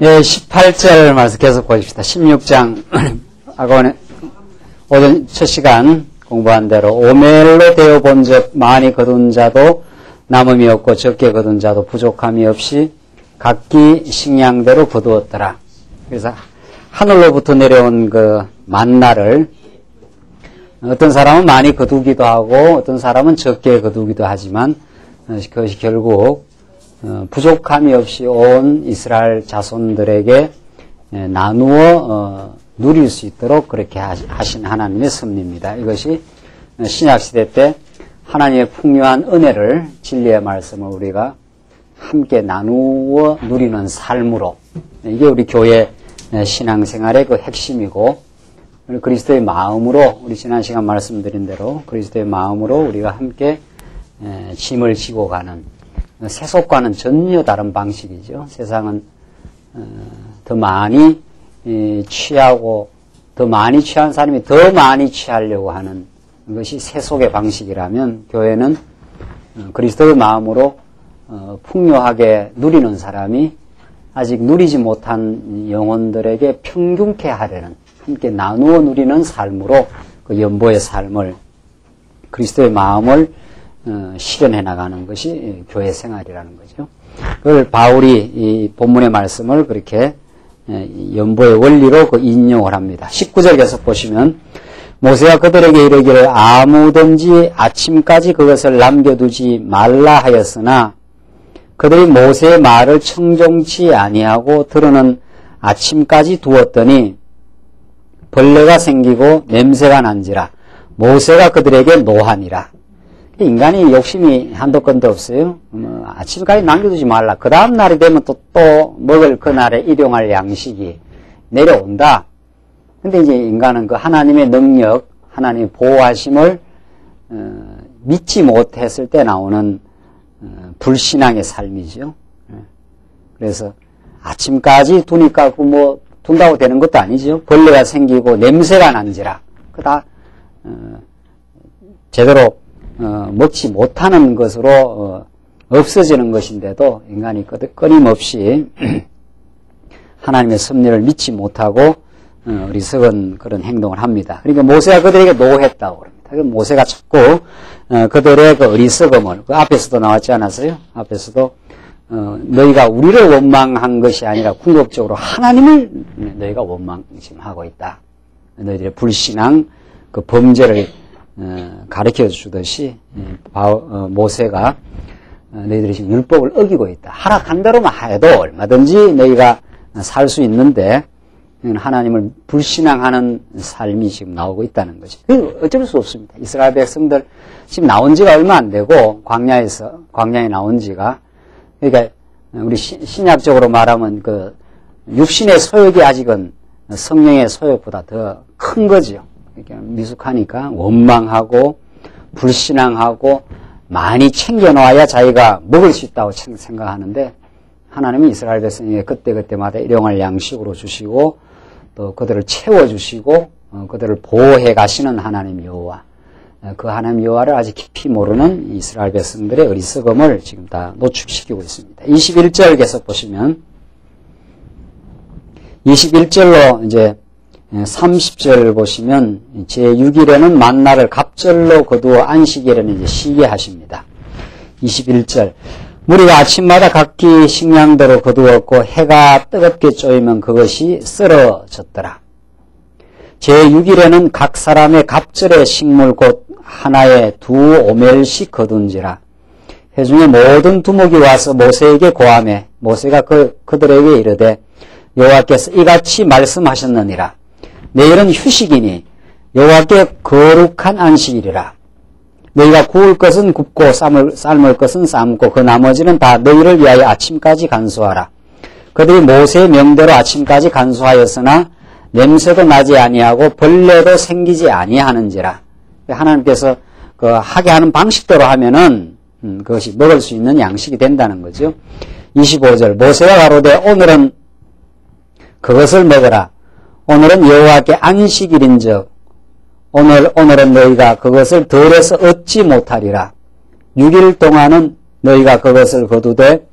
예, 18절 말씀 계속 보십시다. 16장, 아까 오전 첫 시간 공부한 대로, 오멜로 되어 본 적 많이 거둔 자도 남음이 없고 적게 거둔 자도 부족함이 없이 각기 식량대로 거두었더라. 그래서 하늘로부터 내려온 그 만나를 어떤 사람은 많이 거두기도 하고 어떤 사람은 적게 거두기도 하지만 그것이 결국 부족함이 없이 온 이스라엘 자손들에게 나누어 누릴 수 있도록 그렇게 하신 하나님의 섭리입니다. 이것이 신약시대 때 하나님의 풍요한 은혜를, 진리의 말씀을 우리가 함께 나누어 누리는 삶으로, 이게 우리 교회 신앙생활의 그 핵심이고, 그리스도의 마음으로, 우리 지난 시간 말씀드린 대로 그리스도의 마음으로 우리가 함께 짐을 지고 가는, 세속과는 전혀 다른 방식이죠. 세상은 더 많이 취하고 더 많이 취한 사람이 더 많이 취하려고 하는 것이 세속의 방식이라면, 교회는 그리스도의 마음으로 풍요하게 누리는 사람이 아직 누리지 못한 영혼들에게 평균케 하려는, 함께 나누어 누리는 삶으로 그 연보의 삶을, 그리스도의 마음을 실현해 나가는 것이 교회 생활이라는 거죠. 그걸 바울이 이 본문의 말씀을 그렇게 연보의 원리로 그 인용을 합니다. 19절 계속 보시면, 모세가 그들에게 이르기를 아무든지 아침까지 그것을 남겨두지 말라 하였으나 그들이 모세의 말을 청종치 아니하고 들으는 아침까지 두었더니 벌레가 생기고 냄새가 난지라 모세가 그들에게 노하니라. 인간이 욕심이 한도 끝도 없어요. 아침까지 남겨두지 말라. 그 다음 날이 되면 또 먹을 그날에 일용할 양식이 내려온다. 근데 이제 인간은 그 하나님의 능력, 하나님의 보호하심을 믿지 못했을 때 나오는 불신앙의 삶이죠. 그래서 아침까지 두니까 뭐 둔다고 되는 것도 아니죠. 벌레가 생기고 냄새가 난지라. 그다 제대로 먹지 못하는 것으로 없어지는 것인데도 인간이 끊임없이 하나님의 섭리를 믿지 못하고 어리석은 그런 행동을 합니다. 그러니까 모세가 그들에게 노했다고 그럽니다. 모세가 자꾸 그들의 그 어리석음을, 그 앞에서도 나왔지 않았어요? 앞에서도 너희가 우리를 원망한 것이 아니라 궁극적으로 하나님을 너희가 원망하고 있다. 너희들의 불신앙, 그 범죄를 가르쳐 주듯이 모세가 너희들이 지금 율법을 어기고 있다. 하락한 대로만 해도 얼마든지 너희가 살 수 있는데 하나님을 불신앙하는 삶이 지금 나오고 있다는 거죠. 어쩔 수 없습니다. 이스라엘 백성들 지금 나온 지가 얼마 안 되고 광야에 나온 지가, 그러니까 우리 신약적으로 말하면 그 육신의 소욕이 아직은 성령의 소욕보다 더 큰 거죠. 그러니까 미숙하니까 원망하고 불신앙하고 많이 챙겨놓아야 자기가 먹을 수 있다고 생각하는데, 하나님이 이스라엘 백성에게 그때그때마다 일용할 양식으로 주시고 또 그들을 채워주시고 그들을 보호해 가시는 하나님 여호와, 그 하나님 여호와를 아직 깊이 모르는 이스라엘 백성들의 어리석음을 지금 다 노출시키고 있습니다. 21절 계속 보시면, 21절로 이제 30절 보시면, 제6일에는 만나를 갑절로 거두어 안식일에는 이제 쉬게 하십니다. 21절, 무리가 아침마다 각기 식량대로 거두었고 해가 뜨겁게 쪼이면 그것이 썰어졌더라. 제6일에는 각 사람의 갑절의 식물 곧 하나에 2오멜씩 거둔지라. 회중의 모든 두목이 와서 모세에게 고하매 모세가 그들에게 이르되 여호와께서 이같이 말씀하셨느니라. 내일은 휴식이니 여호와께 거룩한 안식일이라. 너희가 구울 것은 굽고 삶을 것은 삶고 그 나머지는 다 너희를 위하여 아침까지 간수하라. 그들이 모세의 명대로 아침까지 간수하였으나 냄새도 나지 아니하고 벌레도 생기지 아니하는지라. 하나님께서 그 하게 하는 방식대로 하면은 그것이 먹을 수 있는 양식이 된다는 거죠. 25절, 모세가 가로되 오늘은 그것을 먹으라. 오늘은 여호와께 안식일인즉 오늘은 너희가 그것을 덜어서 얻지 못하리라. 6일 동안은 너희가 그것을 거두되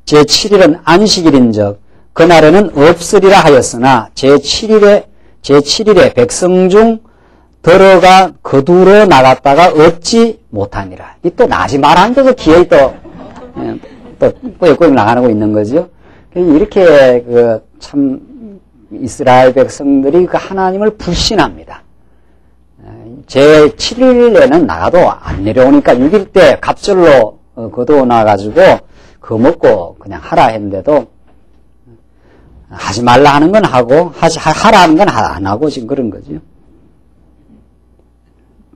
제7일은 안식일인즉 그날에는 없으리라 하였으나 제7일에 백성 중 들어가 거두러 나갔다가 얻지 못하니라. 이 또 나지 말한 데서 기어이 또 꾸역꾸역 나가고 있는 거죠. 이렇게 참 이스라엘 백성들이 그 하나님을 불신합니다. 제7일에는 나가도 안 내려오니까 6일 때 갑절로 거두어 나가지고 그거 먹고 그냥 하라 했는데도 하지 말라 하는 건 하고 하라 하는 건 안 하고 지금 그런 거죠.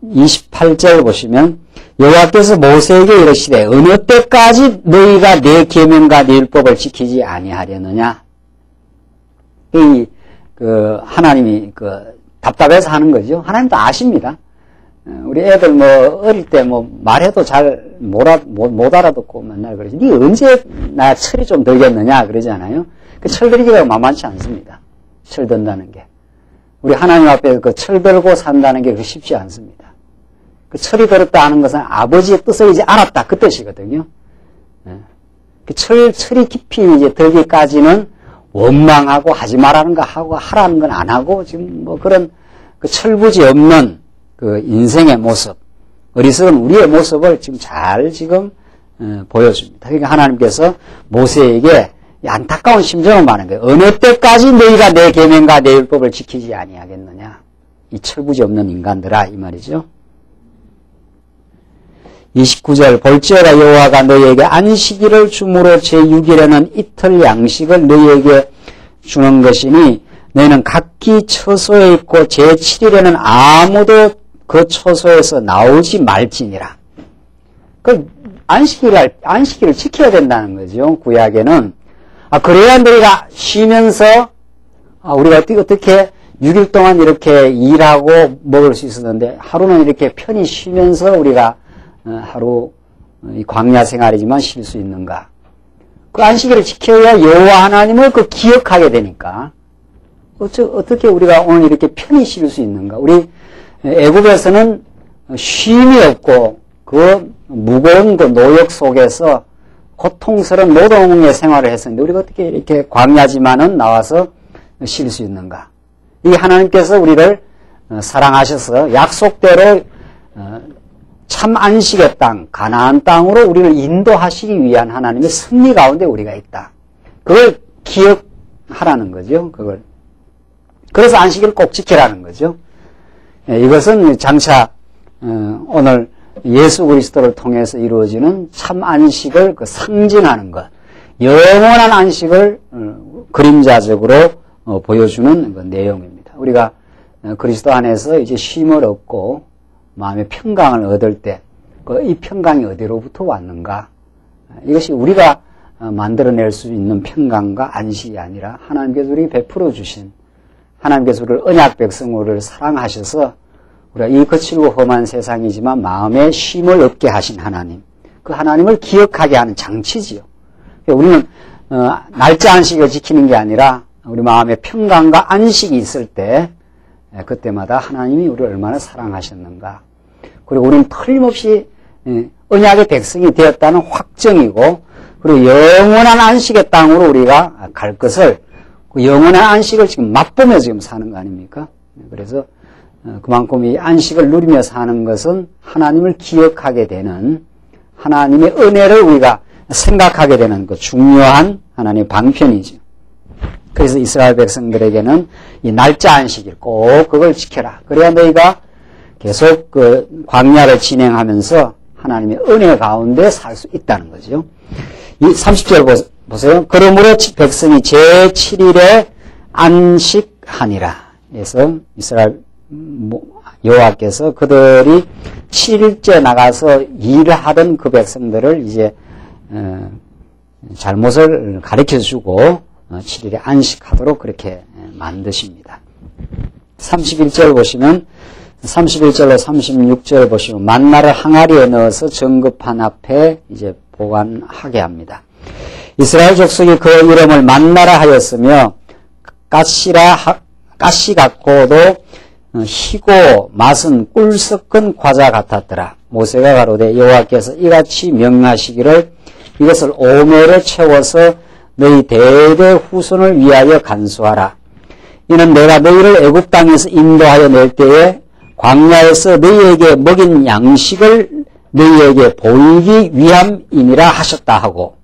28절 보시면 여호와께서 모세에게 이르시되 어느 때까지 너희가 내 계명과 내 율법을 지키지 아니하려느냐. 하나님이 답답해서 하는 거죠. 하나님도 아십니다. 우리 애들 어릴 때 말해도 잘 못 알아듣고 맨날 그러지. 니 언제 나 철이 좀 들겠느냐 그러잖아요. 그 철 들기가 만만치 않습니다. 철 든다는 게. 우리 하나님 앞에 철 들고 산다는 게 쉽지 않습니다. 그 철이 들었다 하는 것은 아버지의 뜻을 이제 알았다 그 뜻이거든요. 그 철이 깊이 이제 들기까지는 원망하고 하지 말라는 거 하고 하라는 건 안 하고 지금 그런 그 철부지 없는 그 인생의 모습, 어리석은 우리의 모습을 지금 보여줍니다. 그러니까 하나님께서 모세에게 안타까운 심정을 말하는 거예요. 어느 때까지 너희가 내 계명과 내 율법을 지키지 아니하겠느냐. 이 철부지 없는 인간들아 이 말이죠. 29절 볼지어다 여호와가 너희에게 안식일을 주므로 제6일에는 이틀 양식을 너희에게 주는 것이니 너희는 각기 처소에 있고 제7일에는 아무도 그 처소에서 나오지 말지니라. 그 안식일을 지켜야 된다는 거죠. 구약에는. 그래야 너희가 쉬면서 우리가 어떻게 6일 동안 이렇게 일하고 먹을 수 있었는데 하루는 이렇게 편히 쉬면서 우리가 하루 광야 생활이지만 쉴 수 있는가. 그 안식일을 지켜야 여호와 하나님을 기억하게 되니까 어떻게 우리가 오늘 이렇게 편히 쉴 수 있는가. 우리 애굽에서는 쉼이 없고 그 무거운 그 노역 속에서 고통스러운 노동의 생활을 했었는데 우리가 어떻게 이렇게 광야지만은 나와서 쉴 수 있는가. 이 하나님께서 우리를 사랑하셔서 약속대로 참 안식의 땅, 가나안 땅으로 우리를 인도하시기 위한 하나님의 섭리 가운데 우리가 있다. 그걸 기억하라는 거죠. 그걸. 그래서 안식일을 꼭 지키라는 거죠. 이것은 장차 오늘 예수 그리스도를 통해서 이루어지는 참 안식을 상징하는 것, 영원한 안식을 그림자적으로 보여주는 그 내용입니다. 우리가 그리스도 안에서 이제 쉼을 얻고 마음의 평강을 얻을 때 이 평강이 어디로부터 왔는가? 이것이 우리가 만들어낼 수 있는 평강과 안식이 아니라 하나님께서 우리에게 베풀어 주신, 하나님께서 우리를 언약 백성으로 사랑하셔서 우리가 이 거칠고 험한 세상이지만 마음에 쉼을 얻게 하신 하나님, 그 하나님을 기억하게 하는 장치지요. 우리는 날짜 안식을 지키는 게 아니라 우리 마음에 평강과 안식이 있을 때 그때마다 하나님이 우리를 얼마나 사랑하셨는가. 그리고 우리는 틀림없이 언약의 백성이 되었다는 확정이고, 그리고 영원한 안식의 땅으로 우리가 갈 것을, 그 영원한 안식을 지금 맛보며 지금 사는 거 아닙니까? 그래서 그만큼 이 안식을 누리며 사는 것은 하나님을 기억하게 되는, 하나님의 은혜를 우리가 생각하게 되는 그 중요한 하나님의 방편이죠. 그래서 이스라엘 백성들에게는 이 날짜 안식일 꼭 그걸 지켜라. 그래야 너희가 계속 그 광야를 진행하면서 하나님의 은혜 가운데 살 수 있다는 거죠. 이 30절 보세요. 그러므로 백성이 제7일에 안식하니라. 그래서 이스라엘 여호와께서 그들이 7일째 나가서 일을 하던 그 백성들을 이제 잘못을 가르쳐주고 7일에 안식하도록 그렇게 만드십니다. 31절 보시면 31절로 36절 보시면 만나를 항아리에 넣어서 정급한 앞에 이제 보관하게 합니다. 이스라엘 족속이 그 이름을 만나라 하였으며 가시 같고도 희고 맛은 꿀 섞은 과자 같았더라. 모세가 가로되 여호와께서 이같이 명하시기를 이것을 오멜에 채워서 너희 대대 후손을 위하여 간수하라. 이는 내가 너희를 애굽 땅에서 인도하여 낼 때에 광야에서 너희에게 먹인 양식을 너희에게 보이기 위함이니라 하셨다 하고,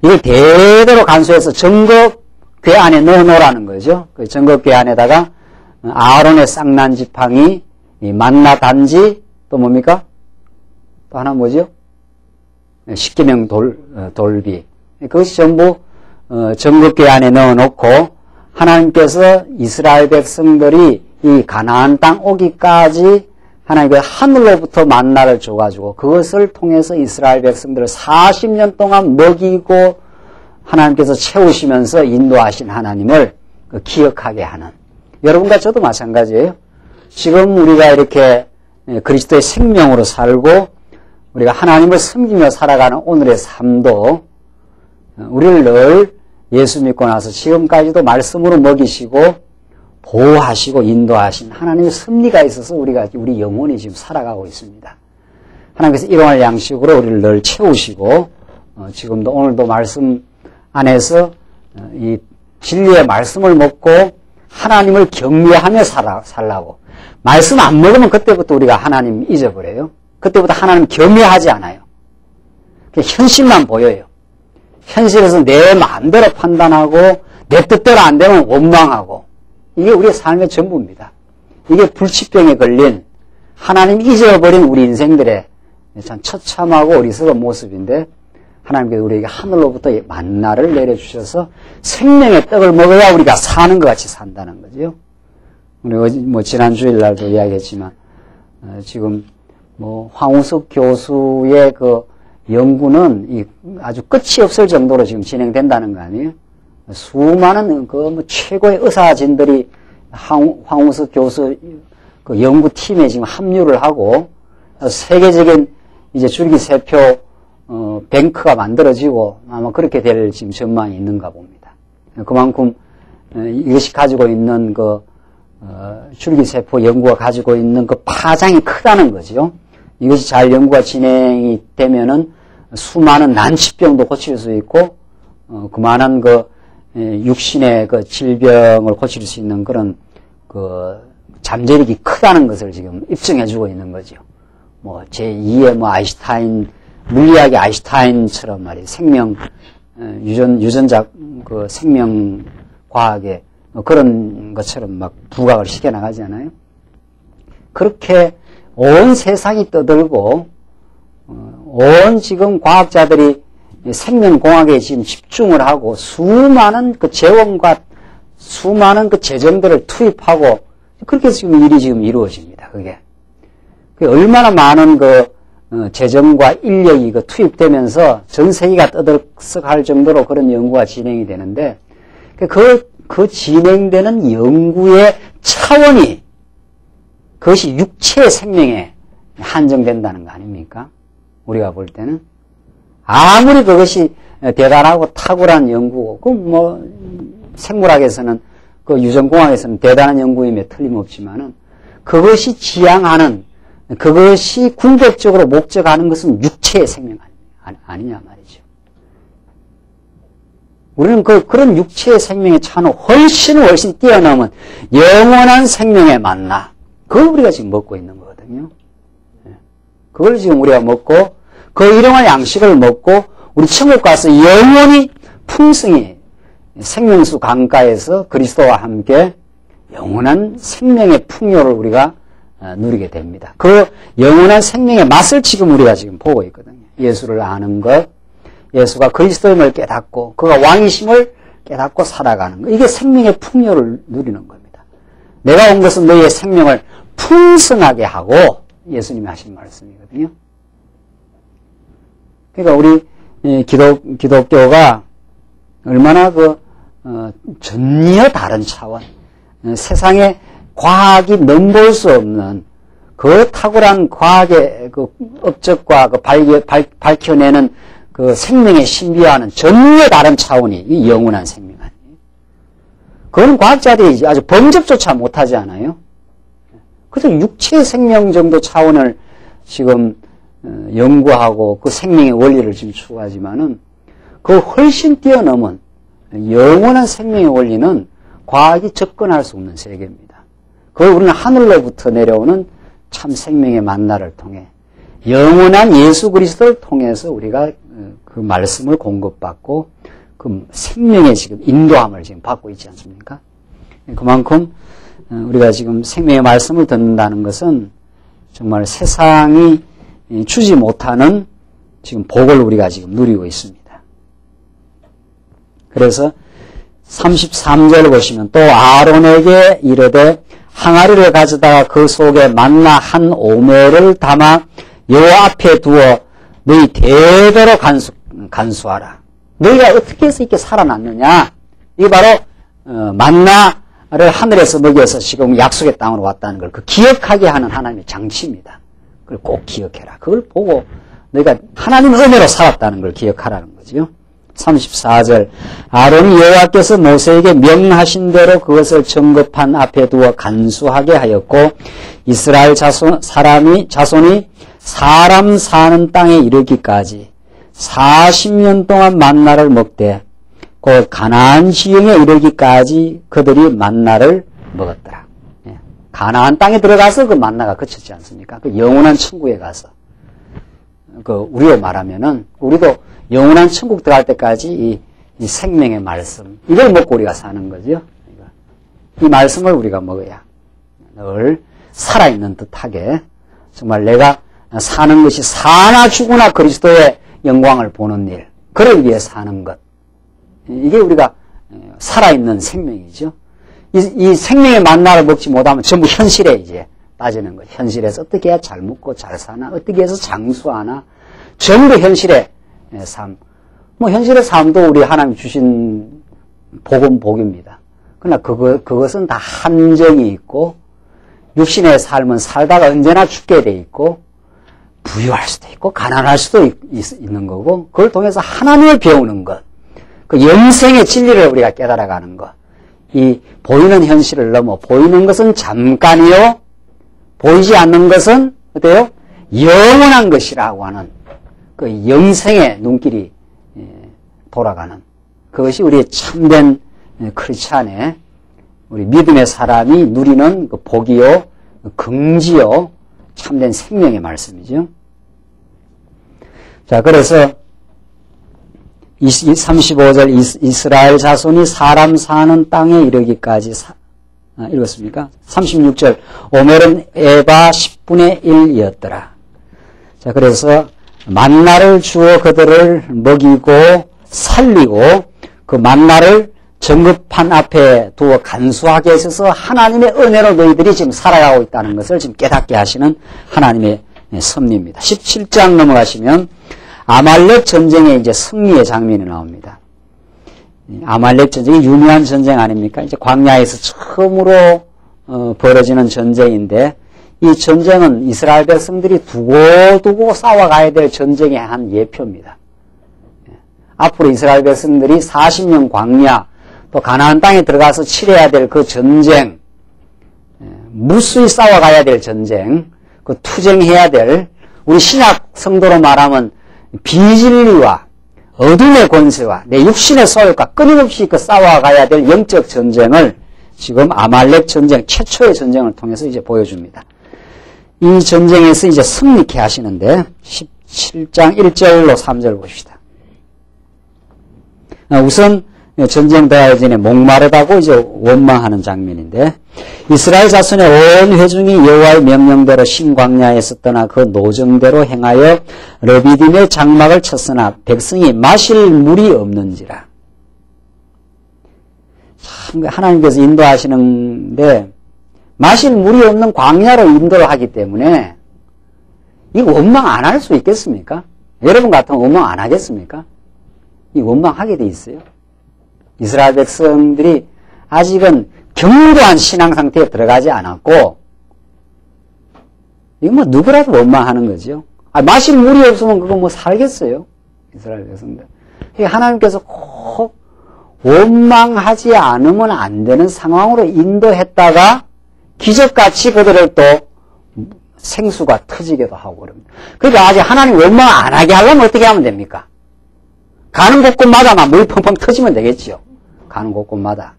이걸 대대로 간수해서 정겁궤 안에 넣어놓으라는 거죠. 그 정겁궤 안에다가 아론의 쌍난 지팡이, 만나 단지, 또 뭡니까? 또 하나 뭐죠? 십계명 돌비. 그것이 전부 정겁궤 안에 넣어놓고 하나님께서 이스라엘 백성들이 이 가나안 땅 오기까지 하나님께서 하늘로부터 만나를 줘가지고 그것을 통해서 이스라엘 백성들을 40년 동안 먹이고 하나님께서 채우시면서 인도하신 하나님을 기억하게 하는, 여러분과 저도 마찬가지예요. 지금 우리가 이렇게 그리스도의 생명으로 살고 우리가 하나님을 섬기며 살아가는 오늘의 삶도 우리를 늘 예수 믿고 나서 지금까지도 말씀으로 먹이시고 보호하시고 인도하신 하나님의 섭리가 있어서 우리 영혼이 지금 살아가고 있습니다. 하나님께서 일용할 양식으로 우리를 늘 채우시고 지금도 오늘도 말씀 안에서 이 진리의 말씀을 먹고 하나님을 경외하며 살라고. 말씀 안 먹으면 그때부터 우리가 하나님 잊어버려요. 그때부터 하나님 경외하지 않아요. 현실만 보여요. 현실에서 내 마음대로 판단하고 내 뜻대로 안 되면 원망하고, 이게 우리의 삶의 전부입니다. 이게 불치병에 걸린 하나님 잊어버린 우리 인생들의 참 처참하고 어리석은 모습인데, 하나님께서 우리에게 하늘로부터 만나를 내려주셔서 생명의 떡을 먹어야 우리가 사는 것 같이 산다는 거죠. 우리 지난 주일날도 이야기했지만 지금 황우석 교수의 그 연구는 아주 끝이 없을 정도로 지금 진행된다는 거 아니에요? 수많은 최고의 의사진들이 황우석 교수 그 연구팀에 지금 합류를 하고 세계적인 이제 줄기세포 뱅크가 만들어지고 아마 그렇게 될 지금 전망이 있는가 봅니다. 그만큼 이것이 가지고 있는 줄기세포 연구가 가지고 있는 그 파장이 크다는 거죠. 이것이 잘 연구가 진행이 되면은 수많은 난치병도 고칠 수 있고, 그만한 육신의 질병을 고칠 수 있는 그런 잠재력이 크다는 것을 지금 입증해주고 있는 거죠. 제2의 아인슈타인, 물리학의 아인슈타인처럼 말이에요. 유전자 생명 과학의 그런 것처럼 막 부각을 시켜나가지 않아요? 그렇게 온 세상이 떠들고, 온 지금 과학자들이 생명공학에 지금 집중을 하고, 수많은 재원과 수많은 재정들을 투입하고, 그렇게 지금 일이 지금 이루어집니다, 그게. 얼마나 많은 재정과 인력이 투입되면서 전 세계가 떠들썩할 정도로 그런 연구가 진행이 되는데, 그 진행되는 연구의 차원이 그것이 육체의 생명에 한정된다는 거 아닙니까? 우리가 볼 때는. 아무리 그것이 대단하고 탁월한 연구고, 생물학에서는, 유전공학에서는 대단한 연구임에 틀림없지만은, 그것이 지향하는, 그것이 궁극적으로 목적하는 것은 육체의 생명 아니냐 말이죠. 우리는 그런 육체의 생명의 차는 훨씬 뛰어넘은 영원한 생명의 만나, 그걸 우리가 지금 먹고 있는 거거든요. 그걸 지금 우리가 먹고, 그 일용할 양식을 먹고, 우리 천국 가서 영원히 풍성히 생명수 강가에서 그리스도와 함께 영원한 생명의 풍요를 우리가 누리게 됩니다. 그 영원한 생명의 맛을 지금 우리가 지금 보고 있거든요. 예수를 아는 것, 예수가 그리스도임을 깨닫고 그가 왕이심을 깨닫고 살아가는 것, 이게 생명의 풍요를 누리는 겁니다. 내가 온 것은 너희의 생명을 풍성하게 하고, 예수님이 하신 말씀이거든요. 그러니까 우리 기독교가 얼마나 전혀 다른 차원, 세상에 과학이 넘볼 수 없는 그 탁월한 과학의 업적과 밝혀내는 생명의 신비와는 전혀 다른 차원이 이 영원한 생명 아니에요. 그건 과학자들이 아주 범접조차 못하지 않아요. 그래서 육체 생명 정도 차원을 지금 연구하고 그 생명의 원리를 지금 추구하지만은, 그 훨씬 뛰어넘은 영원한 생명의 원리는 과학이 접근할 수 없는 세계입니다. 그걸 우리는 하늘로부터 내려오는 참 생명의 만나를 통해 영원한 예수 그리스도를 통해서 우리가 그 말씀을 공급받고 그 생명의 지금 인도함을 지금 받고 있지 않습니까? 그만큼 우리가 지금 생명의 말씀을 듣는다는 것은 정말 세상이 주지 못하는 지금 복을 우리가 지금 누리고 있습니다. 그래서 33절 보시면 또 아론에게 이르되 항아리를 가져다가 그 속에 만나 한 오멜을 담아 여호와 앞에 두어 너희 대대로 간수하라. 너희가 어떻게 해서 이렇게 살아났느냐? 이게 바로 만나를 하늘에서 먹여서 지금 약속의 땅으로 왔다는 걸 그 기억하게 하는 하나님의 장치입니다. 그걸 꼭 기억해라. 그걸 보고 너희가 하나님의 은혜로 살았다는 걸 기억하라는 거죠. 34절 아론이 여호와께서 모세에게 명하신 대로 그것을 정급판 앞에 두어 간수하게 하였고 이스라엘 자손이 사람 사는 땅에 이르기까지 40년 동안 만나를 먹되 곧 가나안 지형에 이르기까지 그들이 만나를 먹었더라. 가나안 땅에 들어가서 그 만나가 그쳤지 않습니까? 그 영원한 천국에 가서 그 우리로 말하면은 우리도 영원한 천국 들어갈 때까지 이 생명의 말씀 이걸 먹고 우리가 사는 거죠. 이 말씀을 우리가 먹어야 늘 살아있는 듯하게 정말 내가 사는 것이 사나 죽으나 그리스도의 영광을 보는 일 그를 위해 사는 것 이게 우리가 살아있는 생명이죠. 이 생명의 만나를 먹지 못하면 전부 현실에 이제 빠지는 거죠. 현실에서 어떻게 해야 잘 먹고 잘 사나 어떻게 해서 장수하나 전부 현실의 삶. 뭐 현실의 삶도 우리 하나님 주신 복입니다. 그러나 그것은 다 한정이 있고 육신의 삶은 살다가 언제나 죽게 돼 있고 부유할 수도 있고 가난할 수도 있는 거고 그걸 통해서 하나님을 배우는 것. 그 영생의 진리를 우리가 깨달아가는 것. 이 보이는 현실을 넘어 보이는 것은 잠깐이요. 보이지 않는 것은 어때요? 영원한 것이라고 하는 그 영생의 눈길이 돌아가는 그것이 우리의 참된 크리스찬의 우리 믿음의 사람이 누리는 그 복이요, 긍지요, 참된 생명의 말씀이죠. 자, 그래서 35절 이스라엘 자손이 사람 사는 땅에 이르기까지 읽었습니까? 36절 오멜은 에바 10분의 1이었더라. 자, 그래서 만나를 주어 그들을 먹이고 살리고 그 만나를 정급판 앞에 두어 간수하게 하셔서 하나님의 은혜로 너희들이 지금 살아가고 있다는 것을 지금 깨닫게 하시는 하나님의 섭리입니다. 17장 넘어가시면 아말렉 전쟁의 이제 승리의 장면이 나옵니다. 아말렉 전쟁이 유명한 전쟁 아닙니까? 이제 광야에서 처음으로 벌어지는 전쟁인데 이 전쟁은 이스라엘 백성들이 두고두고 싸워가야 될 전쟁의 한 예표입니다. 앞으로 이스라엘 백성들이 40년 광야 또 가나안 땅에 들어가서 치러야 될 그 전쟁, 무수히 싸워가야 될 전쟁, 그 투쟁해야 될 우리 신약 성도로 말하면 비진리와 어둠의 권세와 내 육신의 소욕과 끊임없이 그 싸워가야 될 영적 전쟁을 지금 아말렉 전쟁, 최초의 전쟁을 통해서 이제 보여줍니다. 이 전쟁에서 이제 승리케 하시는데 17장 1절로 3절 보십시다. 우선 전쟁 들어가기 전에 목마르다고 이제 원망하는 장면인데 이스라엘 자손의 온 회중이 여호와의 명령대로 신광야에서 떠나 그 노정대로 행하여 르비딤의 장막을 쳤으나 백성이 마실 물이 없는지라. 참 하나님께서 인도하시는데 마실 물이 없는 광야로 인도를 하기 때문에 이거 원망 안 할 수 있겠습니까? 여러분 같으면 원망 안 하겠습니까? 이 원망하게 돼 있어요. 이스라엘 백성들이 아직은 견고한 신앙 상태에 들어가지 않았고, 이거 뭐 누구라도 원망하는 거죠. 마실 물이 없으면 그거 뭐 살겠어요? 이스라엘 백성들. 하나님께서 꼭 원망하지 않으면 안 되는 상황으로 인도했다가 기적같이 그들을 또 생수가 터지기도 하고 그럽니다. 그러니까 아직 하나님 원망 안 하게 하려면 어떻게 하면 됩니까? 가는 곳곳마다만 물이 펑펑 터지면 되겠지요. 가는 곳곳마다.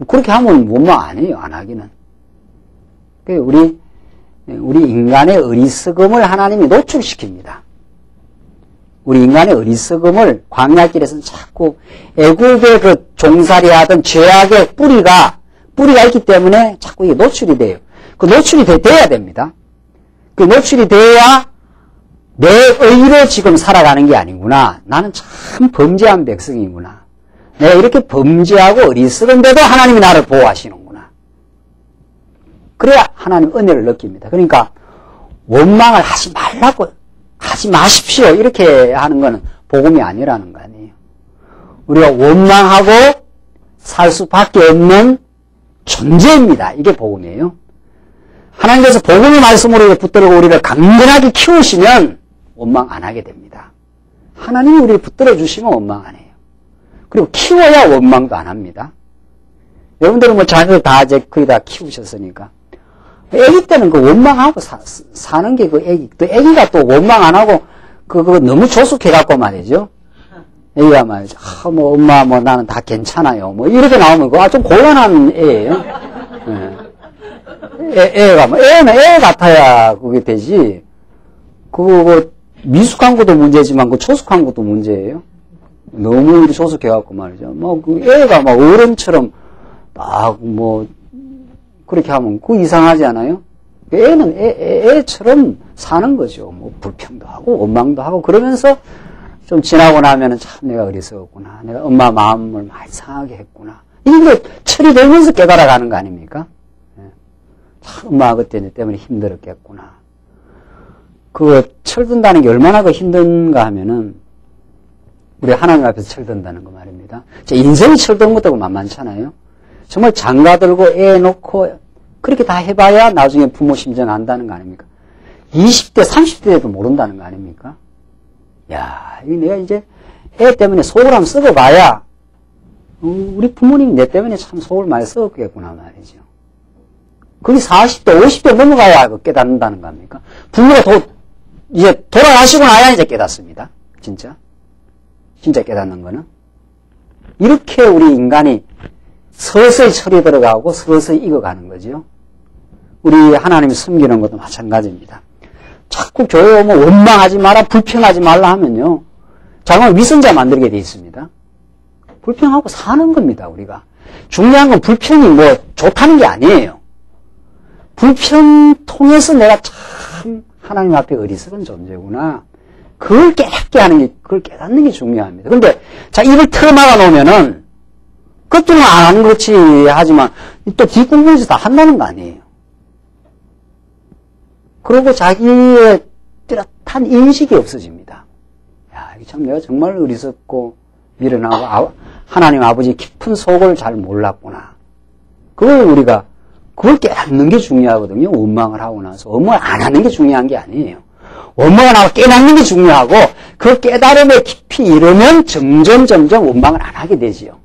그렇게 하면 원망 안 해요, 안 하기는. 우리 인간의 어리석음을 하나님이 노출시킵니다. 우리 인간의 어리석음을 광야길에서는 자꾸 애굽의 그 종살이하던 죄악의 뿌리가 있기 때문에 자꾸 이게 노출이 돼요. 그 노출이 돼야 됩니다. 그 노출이 돼야 내 의로 지금 살아가는 게 아니구나. 나는 참 범죄한 백성이구나. 내가 이렇게 범죄하고 어리석은데도 하나님이 나를 보호하시는구나. 그래야 하나님 은혜를 느낍니다. 그러니까 원망을 하지 말라고, 하지 마십시오. 이렇게 하는 거는 복음이 아니라는 거 아니에요. 우리가 원망하고 살 수밖에 없는 존재입니다. 이게 복음이에요. 하나님께서 복음의 말씀으로 붙들고 우리를 강건하게 키우시면 원망 안 하게 됩니다. 하나님이 우리를 붙들어 주시면 원망 안 해요. 그리고 키워야 원망도 안 합니다. 여러분들은 뭐 자녀들 다 이제 거의 다 키우셨으니까. 애기 때는 그 원망하고 사는 게 그 애기. 또 애기가 또 원망 안 하고 그거 너무 조숙해갖고 말이죠. 애기가 말이죠. 뭐 엄마 뭐 나는 다 괜찮아요. 뭐 이렇게 나오면 그거 좀 곤란한 애예요. 애가 뭐 애는 애 같아야 그게 되지. 그거 미숙한 것도 문제지만 그 초숙한 것도 문제예요. 너무 조숙해갖고 말이죠. 뭐 그 애가 막 어른처럼 막 뭐 그렇게 하면 그거 이상하지 않아요? 애는 애처럼 사는 거죠. 뭐 불평도 하고 원망도 하고 그러면서 좀 지나고 나면은 참 내가 어리석었구나. 내가 엄마 마음을 많이 상하게 했구나. 이게 철이 들면서 깨달아가는 거 아닙니까? 참 엄마 그때 때문에 힘들었겠구나. 그 철든다는 게 얼마나 그 힘든가 하면은 우리 하나님 앞에서 철든다는 거 말입니다. 인생이 철드는 것도 만만찮아요. 정말 장가 들고 애 놓고 그렇게 다 해봐야 나중에 부모 심정 안다는 거 아닙니까? 20대, 30대에도 모른다는 거 아닙니까? 야, 이 내가 이제 애 때문에 속을 한번 썩어봐야 우리 부모님 내 때문에 참 속을 많이 썩었겠구나 말이죠. 그게 40대, 50대 넘어가야 깨닫는다는 거 아닙니까? 부모가 이제 돌아가시고 나야 이제 깨닫습니다. 진짜 깨닫는 거는. 이렇게 우리 인간이 서서히 철이 들어가고 서서히 익어가는 거죠. 우리 하나님이 섬기는 것도 마찬가지입니다. 자꾸 교회 오면 원망하지 마라, 불평하지 말라 하면요. 자꾸만 위선자 만들게 돼 있습니다. 불평하고 사는 겁니다, 우리가. 중요한 건 불평이 뭐 좋다는 게 아니에요. 불평 통해서 내가 참 하나님 앞에 어리석은 존재구나. 그걸 깨닫게 하는 게, 그걸 깨닫는 게 중요합니다. 그런데, 자, 입을 틀어막아 놓으면은, 그것들은 안 하는 거지 하지만, 또 뒷공부에서 다 한다는 거 아니에요. 그리고 자기의 뚜렷한 인식이 없어집니다. 야, 이게 참 내가 정말 어리석고, 미련하고, 하나님 아버지 깊은 속을 잘 몰랐구나. 그걸 깨닫는 게 중요하거든요. 원망을 하고 나서. 원망을 안 하는 게 중요한 게 아니에요. 원망을 하고 깨닫는 게 중요하고, 그 깨달음에 깊이 이르면 점점 원망을 안 하게 되지요.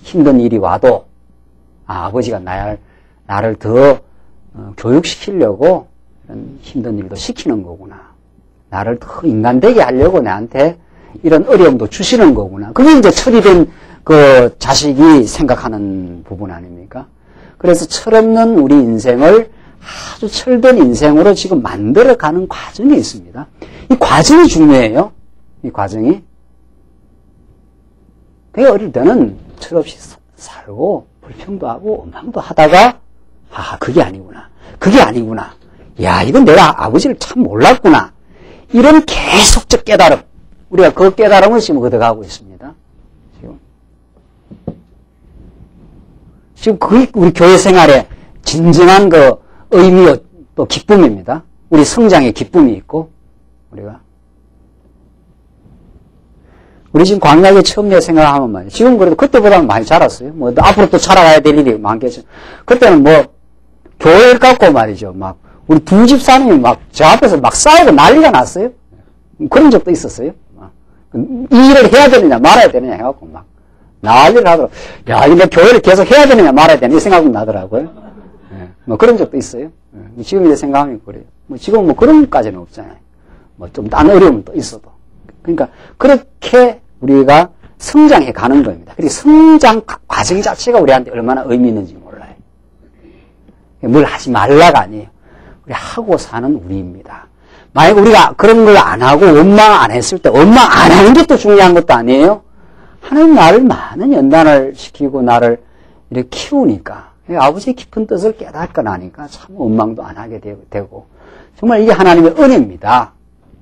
힘든 일이 와도, 아버지가 나를 더 교육시키려고 이런 힘든 일도 시키는 거구나. 나를 더 인간되게 하려고 나한테 이런 어려움도 주시는 거구나. 그게 이제 철이 된 그 자식이 생각하는 부분 아닙니까? 그래서 철없는 우리 인생을 아주 철든 인생으로 지금 만들어가는 과정이 있습니다. 이 과정이 중요해요. 이 과정이. 되게 어릴 때는 철없이 살고 불평도 하고 원망도 하다가 그게 아니구나. 야, 이건 내가 아버지를 참 몰랐구나. 이런 계속적 깨달음. 우리가 그 깨달음을 지금 얻어가고 있습니다. 지금 그게 우리 교회 생활에 진정한 그 의미 또 기쁨입니다. 우리 성장의 기쁨이 있고, 우리 지금 광야에 처음 내 생각하면 말이에요. 지금 그래도 그때보다는 많이 자랐어요. 뭐, 앞으로 또 자라가야 될 일이 많겠죠. 그때는 뭐, 교회를 갖고 말이죠. 막, 우리 두 집사님이 막, 저 앞에서 막 싸우고 난리가 났어요. 그런 적도 있었어요. 이 일을 해야 되느냐, 말아야 되느냐 해갖고 막, 난리를 하더라고요. 야, 이거 교회를 계속 해야 되느냐, 말아야 되느냐, 이 생각은 나더라고요. 뭐 그런 적도 있어요. 지금 이제 생각하면 그래요. 뭐 지금 뭐 그런 것까지는 없잖아요. 뭐 좀 딴 어려움은 또 있어도. 그러니까 그렇게 우리가 성장해 가는 겁니다. 그리고 성장 과정 자체가 우리한테 얼마나 의미 있는지 몰라요. 뭘 하지 말라가 아니에요. 우리 하고 사는 우리입니다. 만약 우리가 그런 걸 안 하고 원망 안 했을 때 원망 안 하는 것도 중요한 것도 아니에요. 하나님 나를 많은 연단을 시키고 나를 이렇게 키우니까 아버지의 깊은 뜻을 깨닫고 나니까 참 원망도 안 하게 되고 정말 이게 하나님의 은혜입니다.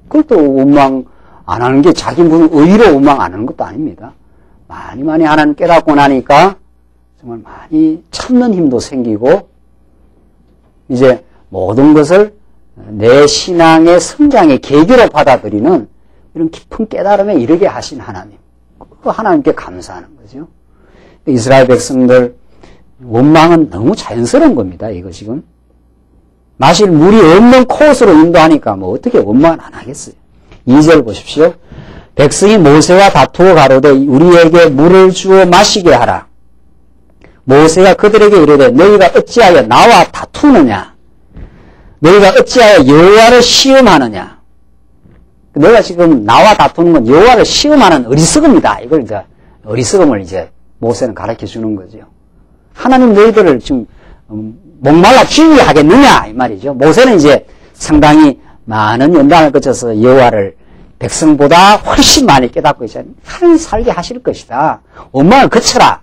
그걸 또 원망 안 하는 게 자기 무슨 의로 원망 안 하는 것도 아닙니다. 많이 하나님 깨닫고 나니까 정말 많이 참는 힘도 생기고 이제 모든 것을 내 신앙의 성장의 계기로 받아들이는 이런 깊은 깨달음에 이르게 하신 하나님. 그 하나님께 감사하는 거죠. 이스라엘 백성들 원망은 너무 자연스러운 겁니다. 이거 지금. 마실 물이 없는 코스로 인도하니까 뭐 어떻게 원망은 안 하겠어요. 2절 보십시오. 백성이 모세와 다투어 가로되 우리에게 물을 주어 마시게 하라. 모세가 그들에게 이르되 너희가 어찌하여 나와 다투느냐? 너희가 어찌하여 여호와를 시험하느냐? 너희가 지금 나와 다투는 건 여호와를 시험하는 어리석음이다. 이걸 이제 어리석음을 이제 모세는 가르쳐 주는 거죠. 하나님 너희들을 지금 목말라 죽이게 하겠느냐 이 말이죠. 모세는 이제 상당히 많은 연단을 거쳐서 여호와를 백성보다 훨씬 많이 깨닫고 있잖아요. 하나님 살게 하실 것이다. 원망을 거쳐라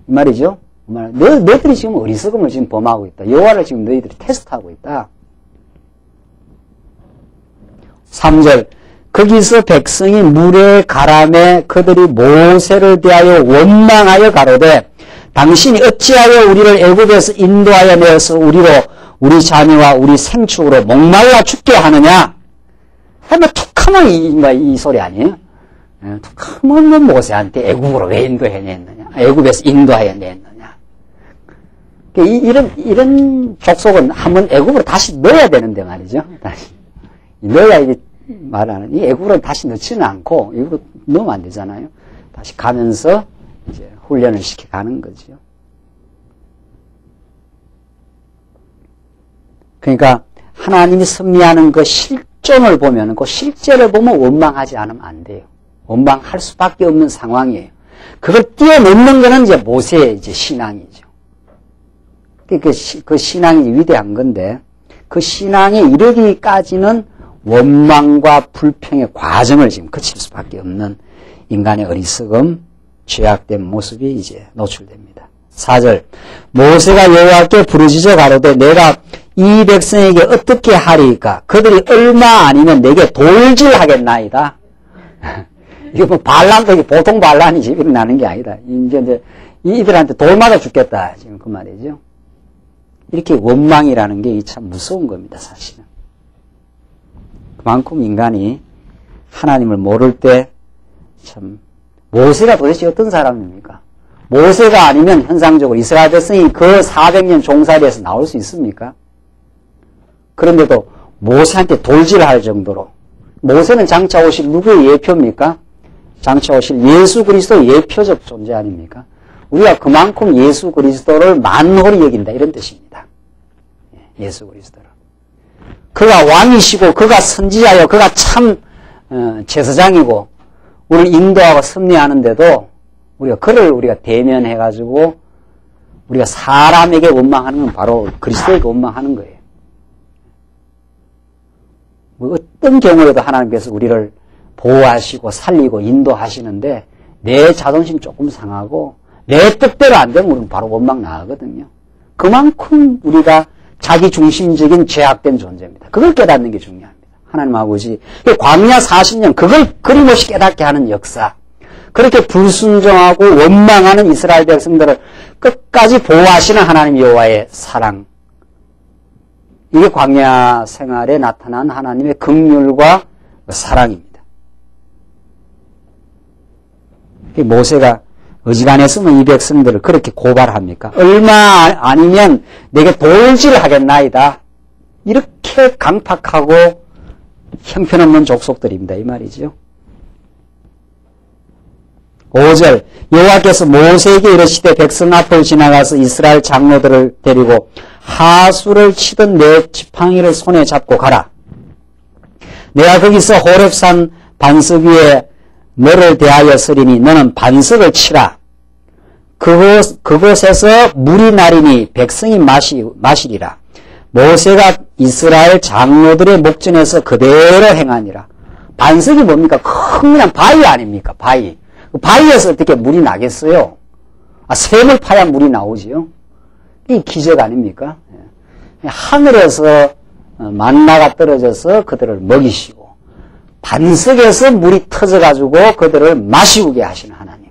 이 말이죠. 너희들이 지금 어리석음을 지금 범하고 있다. 여호와를 지금 너희들이 테스트하고 있다. 3절 거기서 백성이 물에 가라매 그들이 모세를 대하여 원망하여 가로되 당신이 어찌하여 우리를 애굽에서 인도하여 내어서 우리로 우리 자녀와 우리 생축으로 목말라 죽게 하느냐? 뭐 툭하면 이 소리 아니에요? 툭하면 모세한테 애굽으로 왜 인도해냈느냐? 애굽에서 인도하여 냈느냐? 이런 족속은 한번 애굽으로 다시 넣어야 되는데 말이죠. 다시 넣어야 이게 말하는 이 애굽으로 다시 넣지는 않고 애굽으로 넣으면 안 되잖아요. 다시 가면서 이제 훈련을 시켜가는 거죠. 그러니까 하나님이 섭리하는 그 실존을 보면, 그 실제를 보면 원망하지 않으면 안 돼요. 원망할 수밖에 없는 상황이에요. 그걸 뛰어넘는 거는 이제 모세의 이제 신앙이죠. 그 신앙이 위대한 건데, 그 신앙에 이르기까지는 원망과 불평의 과정을 지금 거칠 수밖에 없는 인간의 어리석음, 죄악된 모습이 이제 노출됩니다. 4절 모세가 여호와께 부르짖어 가로되 내가 이 백성에게 어떻게 하리이까? 그들이 얼마 아니면 내게 돌질하겠나이다. 이게 뭐 반란도 이게 보통 반란이 지금 일어나는 게 아니다. 이제 이들한테 돌 맞아 죽겠다. 지금 그 말이죠. 이렇게 원망이라는 게 참 무서운 겁니다, 사실은. 그만큼 인간이 하나님을 모를 때 참 모세가 도대체 어떤 사람입니까? 모세가 아니면 현상적으로 이스라엘 백성이 그 400년 종살이에서 나올 수 있습니까? 그런데도 모세한테 돌질할 정도로 모세는 장차 오실 누구의 예표입니까? 장차 오실 예수 그리스도의 예표적 존재 아닙니까? 우리가 그만큼 예수 그리스도를 만홀히 여긴다 이런 뜻입니다. 예수 그리스도를. 그가 왕이시고 그가 선지자요 그가 참 제사장이고 우리를 인도하고 섭리하는데도 우리가 대면해가지고 우리가 사람에게 원망하는 건 바로 그리스도에게 원망하는 거예요. 뭐 어떤 경우에도 하나님께서 우리를 보호하시고 살리고 인도하시는데 내 자존심 조금 상하고 내 뜻대로 안 되면 우리는 바로 원망 나가거든요. 그만큼 우리가 자기중심적인 죄악된 존재입니다. 그걸 깨닫는 게 중요합니다. 하나님 아버지 광야 40년 그걸 끊임없이 깨닫게 하는 역사, 그렇게 불순종하고 원망하는 이스라엘 백성들을 끝까지 보호하시는 하나님 여호와의 사랑, 이게 광야 생활에 나타난 하나님의 긍휼과 사랑입니다. 모세가 어지간했으면 이 백성들을 그렇게 고발합니까? 얼마 아니면 내게 돌질하겠나이다. 이렇게 강팍하고 형편없는 족속들입니다. 이 말이죠. 5절 여호와께서 모세에게 이르시되 백성 앞을 지나가서 이스라엘 장로들을 데리고 하수를 치던 내 지팡이를 손에 잡고 가라. 내가 거기서 호렙산 반석 위에 너를 대하여 서리니 너는 반석을 치라. 그곳에서 물이 나리니 백성이 마시리라. 모세가 이스라엘 장로들의 목전에서 그대로 행하니라. 반석이 뭡니까? 큰 그냥 바위 아닙니까? 바위. 바위에서 어떻게 물이 나겠어요? 샘을 파야 물이 나오지요. 이 기적 아닙니까? 하늘에서 만나가 떨어져서 그들을 먹이시고 반석에서 물이 터져가지고 그들을 마시우게 하시는 하나님.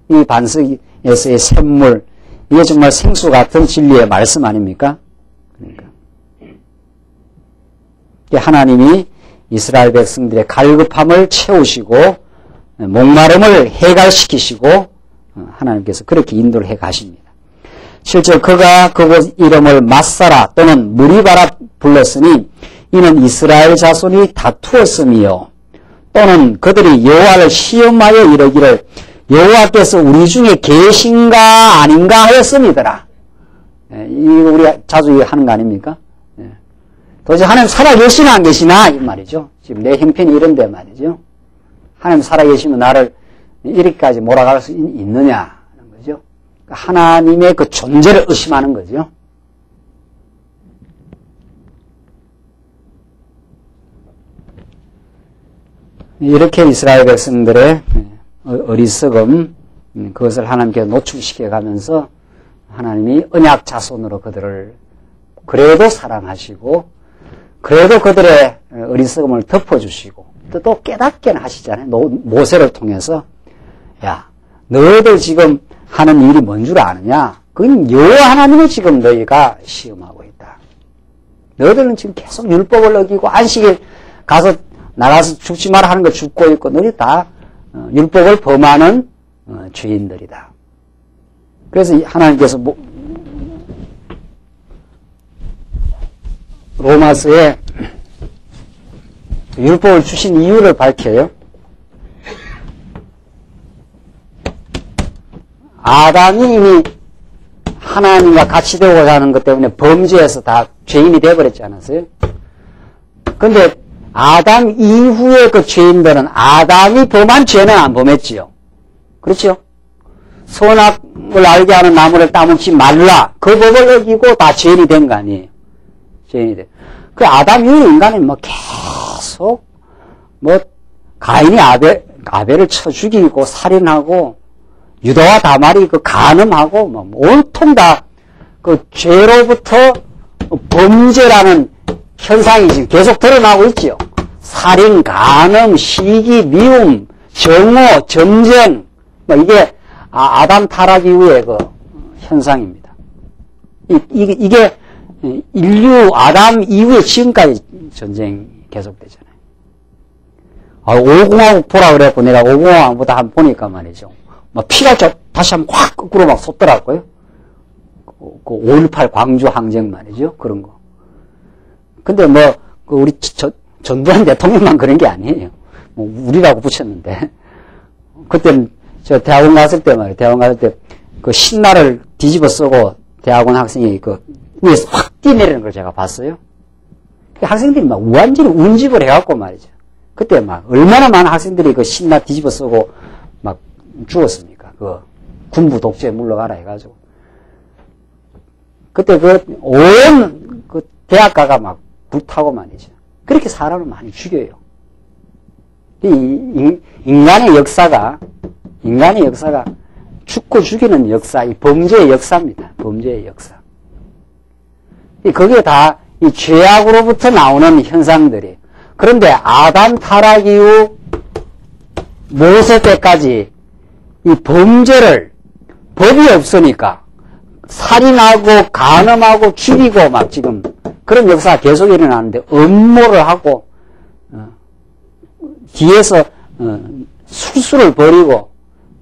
이 반석에서의 샘물, 이게 정말 생수 같은 진리의 말씀 아닙니까? 그러니까 하나님이 이스라엘 백성들의 갈급함을 채우시고 목마름을 해갈시키시고 하나님께서 그렇게 인도를 해 가십니다. 실제 그가 그곳 이름을 마사라 또는 무리바라 불렀으니 이는 이스라엘 자손이 다투었음이요 또는 그들이 여호와를 시험하여 이르기를 여호와께서 우리 중에 계신가 아닌가 하였음이더라. 이거 우리 자주 하는 거 아닙니까? 도대체 하나님 살아계시나 안 계시나 이 말이죠. 지금 내 형편이 이런데 말이죠. 하나님 살아계시면 나를 이렇게까지 몰아갈 수 있느냐 하는 거죠. 하나님의 그 존재를 의심하는 거죠. 이렇게 이스라엘 백성들의 어리석음, 그것을 하나님께 노출시켜 가면서 하나님이 언약 자손으로 그들을 그래도 사랑하시고 그래도 그들의 어리석음을 덮어주시고 또 깨닫게는 하시잖아요. 모세를 통해서 야, 너희들 지금 하는 일이 뭔 줄 아느냐? 그건 여호와 하나님을 지금 너희가 시험하고 있다. 너희들은 지금 계속 율법을 어기고 안식일 나가서 죽지 마라 하는 거 죽고 있고 너희 다 율법을 범하는 죄인들이다. 그래서 하나님께서 로마서에 율법을 주신 이유를 밝혀요. 아담이 이미 하나님과 같이 되고자 하는 것 때문에 범죄해서 다 죄인이 되어버렸지 않았어요? 근데 아담 이후의 그 죄인들은 아담이 범한 죄는 안 범했지요. 그렇죠? 선악을 알게 하는 나무를 따먹지 말라. 그 법을 어기고 다 죄인이 된 거 아니에요. 죄인이 돼. 그 아담 이후 인간은 계속 가인이 아벨을 쳐 죽이고 살인하고 유다와 다말이 그 간음하고 온통 다 그 죄로부터 범죄라는 현상이 지금 계속 드러나고 있지요. 살인, 간음, 시기, 미움, 정오, 전쟁, 이게 아담 타락 이후의 그 현상입니다. 이게 인류 아담 이후에 지금까지 전쟁이 계속되잖아요. 5공화국 보라 그래갖고 내가 5공화국보다 한번 보니까 말이죠. 피가 다시 한번 확 거꾸로 막 솟더라고요. 그 5.18 광주 항쟁 말이죠. 그런 거. 근데 우리 전두환 대통령만 그런 게 아니에요. 우리라고 붙였는데. 그때는 저 대학원 갔을 때 말이에요. 대학원 갔을 때 그 신나를 뒤집어 쓰고 대학원 학생이 그 위에서 확 뛰내리는 걸 제가 봤어요. 학생들이 막 우한지를 운집을 해갖고 말이죠. 그때 막 얼마나 많은 학생들이 그 신나 뒤집어 쓰고 막 죽었습니까? 그 군부 독재에 물러가라 해가지고. 그때 온 대학가가 막 불타고 말이죠. 그렇게 사람을 많이 죽여요. 인간의 역사가 죽고 죽이는 역사, 이 범죄의 역사입니다. 범죄의 역사. 그게 다 이 죄악으로부터 나오는 현상들이. 그런데 아담 타락 이후 모세 때까지 이 범죄를 법이 없으니까 살인하고 간음하고 죽이고 막 지금 그런 역사가 계속 일어나는데 음모를 하고 뒤에서 술수를 벌이고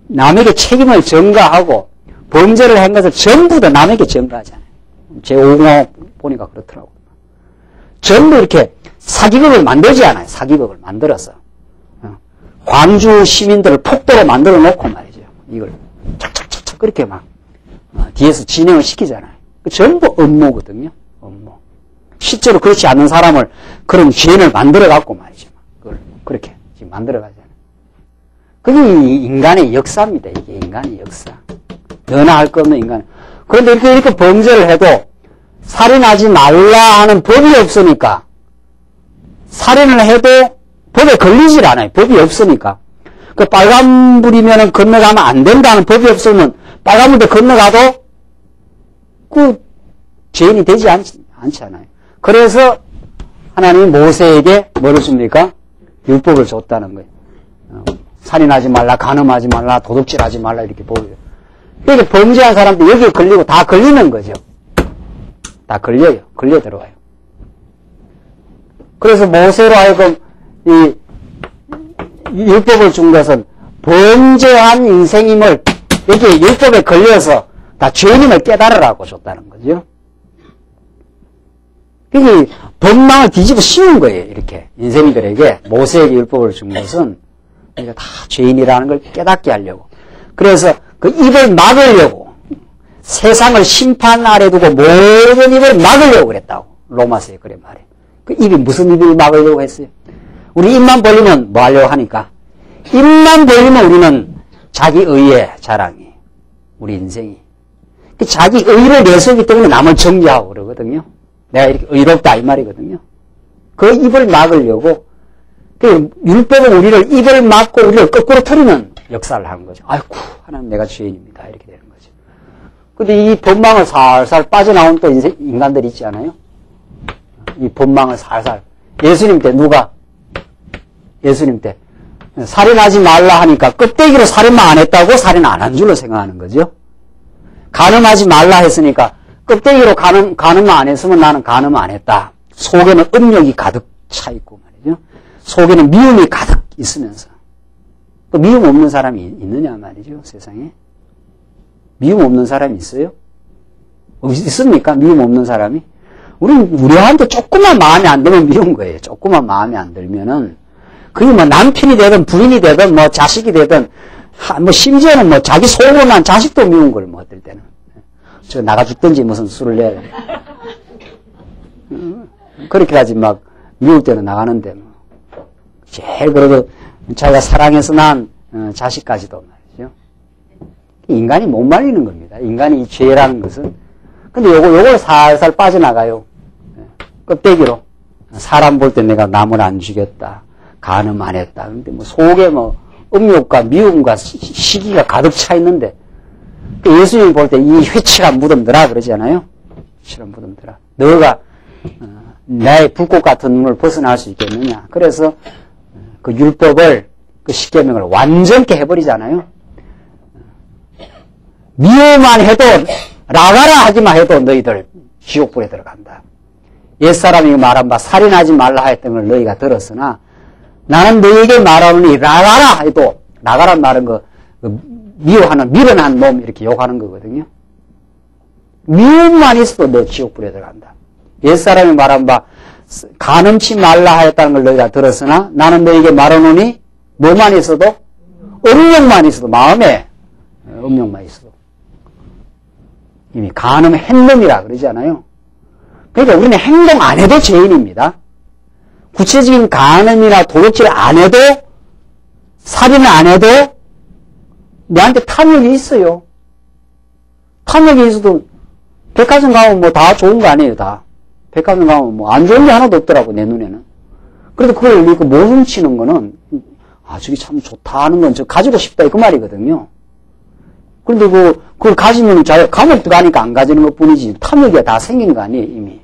남에게 책임을 전가하고 범죄를 한 것을 전부 다 남에게 전가하잖아요. 제5공화국 보니까 그렇더라고요. 전부 이렇게 사기극을 만들지 않아요. 사기극을 만들어서 광주 시민들을 폭도로 만들어 놓고 말이죠. 이걸 착착착착 그렇게 막 뒤에서 진행을 시키잖아요. 전부 음모거든요. 음모. 실제로 그렇지 않은 사람을 그런 죄인을 만들어 갖고 말이죠. 그걸 그렇게 지금 만들어가잖아요. 그게 인간의 역사입니다. 이게 인간의 역사. 너나 할 거 없는 인간. 그런데 이렇게 범죄를 해도 살인하지 말라 하는 법이 없으니까 살인을 해도 법에 걸리질 않아요. 법이 없으니까. 그 빨간불이면 건너가면 안 된다는 법이 없으면 빨간불도 건너가도 그 죄인이 되지 않잖아요. 그래서 하나님이 모세에게 뭐를 줍니까? 율법을 줬다는 거예요. 살인하지 말라, 간음하지 말라, 도둑질하지 말라 이렇게 보여요. 이렇게 범죄한 사람도 여기에 걸리고 다 걸리는 거죠. 다 걸려요. 걸려 들어와요. 그래서 모세로 하여금 이 율법을 준 것은 범죄한 인생임을 여기 율법에 걸려서 다 죄인임을 깨달으라고 줬다는 거죠. 그게 법망을 뒤집어 씌운 거예요. 이렇게 인생들에게 모세에게 율법을 준 것은 우리가 다 죄인이라는 걸 깨닫게 하려고. 그래서 그 입을 막으려고 세상을 심판 아래 두고 모든 입을 막으려고 그랬다고. 로마서에 그래 말해. 그 입이 무슨 입을 막으려고 했어요? 우리 입만 벌리면 뭐 하려고 하니까? 입만 벌리면 우리는 자기 의의 자랑이. 우리 인생이. 자기 의를 내세우기 때문에 남을 정죄하고 그러거든요. 내가 이렇게 의롭다 이 말이거든요. 그 입을 막으려고 그 율법은 우리를 입을 막고 우리를 거꾸로 틀리는 역사를 하는 거죠. 아이고 하나님 내가 죄인입니다. 이렇게 되는 거죠. 근데 이 법망을 살살 빠져나온 또 인간들이 있지 않아요? 이 법망을 살살. 예수님 때 누가? 예수님 때 살인하지 말라 하니까 껍데기로 살인만 안 했다고 살인 안 한 줄로 생각하는 거죠. 간음하지 말라 했으니까 껍데기로 간음만 안 했으면 나는 간음 안 했다. 속에는 음욕이 가득 차 있고 말이죠. 속에는 미움이 가득 있으면서. 또 미움 없는 사람이 있느냐 말이죠. 세상에. 미움 없는 사람이 있어요? 있습니까? 미움 없는 사람이? 우리한테 조금만 마음에 안 들면 미운 거예요. 조금만 마음에 안 들면은 그게 뭐 남편이 되든 부인이 되든 뭐 자식이 되든 뭐 심지어는 뭐 자기 속으로 난 자식도 미운 걸 뭐 어떨 때는 저 나가 죽든지 무슨 술을 내야 돼. 그렇게까지 막 미울 때는 나가는데 뭐 제일 그래도 자기가 사랑해서 난 자식까지도 말이죠. 인간이 못 말리는 겁니다. 인간이 이 죄라는 것은. 근데 요걸 살살 빠져나가요. 껍데기로. 사람 볼 때 내가 남을 안 죽였다. 간음 안 했다. 근데 뭐 속에 뭐 음욕과 미움과 시기가 가득 차 있는데 예수님 볼 때 이 회치가 무덤더라 그러잖아요. 회치가 무덤더라. 너가 나의 불꽃 같은 눈을 벗어날 수 있겠느냐. 그래서 그 율법을 그 십계명을 완전케 해버리잖아요. 미워만 해도 나가라 하기만 해도 너희들 지옥불에 들어간다. 옛사람이 말한 바 살인하지 말라 했던 걸 너희가 들었으나 나는 너희에게 말하노니 나가라 해도 나가란 말은 그 미워하는 미련한 놈 이렇게 욕하는 거거든요. 미움만 있어도 너 지옥불에 들어간다. 옛사람이 말한 바 간음치 말라 하였다는 걸 너희가 들었으나 나는 너희에게 말하노니 뭐만 있어도 음욕만 있어도 마음에 음욕만 있어도 이미 간음했놈이라 그러잖아요. 그러니까 우리는 행동 안 해도 죄인입니다. 구체적인 간음이나 도둑질 안 해도 살인을 안 해도 내한테 탐욕이 있어요. 탐욕이 있어도 백화점 가면 뭐 다 좋은 거 아니에요, 다. 백화점 가면 뭐 안 좋은 게 하나도 없더라고, 내 눈에는. 그래도 그걸 이렇게 못 훔치는 거는, 아, 저게 참 좋다 하는 건 저 가지고 싶다, 그 말이거든요. 그런데 그걸 가지면 자기가 감옥 들어가니까 안 가지는 것 뿐이지, 탐욕이 다 생긴 거 아니에요, 이미.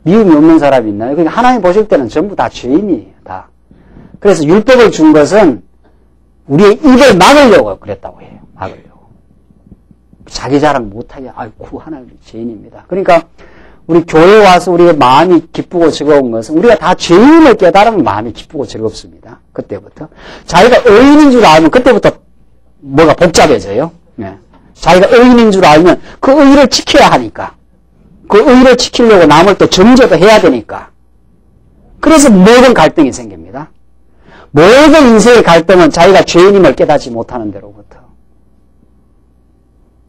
미움이 없는 사람이 있나요? 그러니까 하나님 보실 때는 전부 다 죄인이에요, 다. 그래서 율법을 준 것은 우리의 입을 막으려고 그랬다고 해요. 막으려고. 자기 자랑 못하게, 아이고, 하나님 죄인입니다. 그러니까 우리 교회 와서 우리의 마음이 기쁘고 즐거운 것은 우리가 다 죄인을 깨달으면 마음이 기쁘고 즐겁습니다. 그때부터. 자기가 의인인 줄 알면 그때부터 뭐가 복잡해져요. 네. 자기가 의인인 줄 알면 그 의의를 지켜야 하니까. 그 의의를 지키려고 남을 또 정죄도 해야 되니까. 그래서 모든 갈등이 생깁니다. 모든 인생의 갈등은 자기가 죄인임을 깨닫지 못하는 데로부터.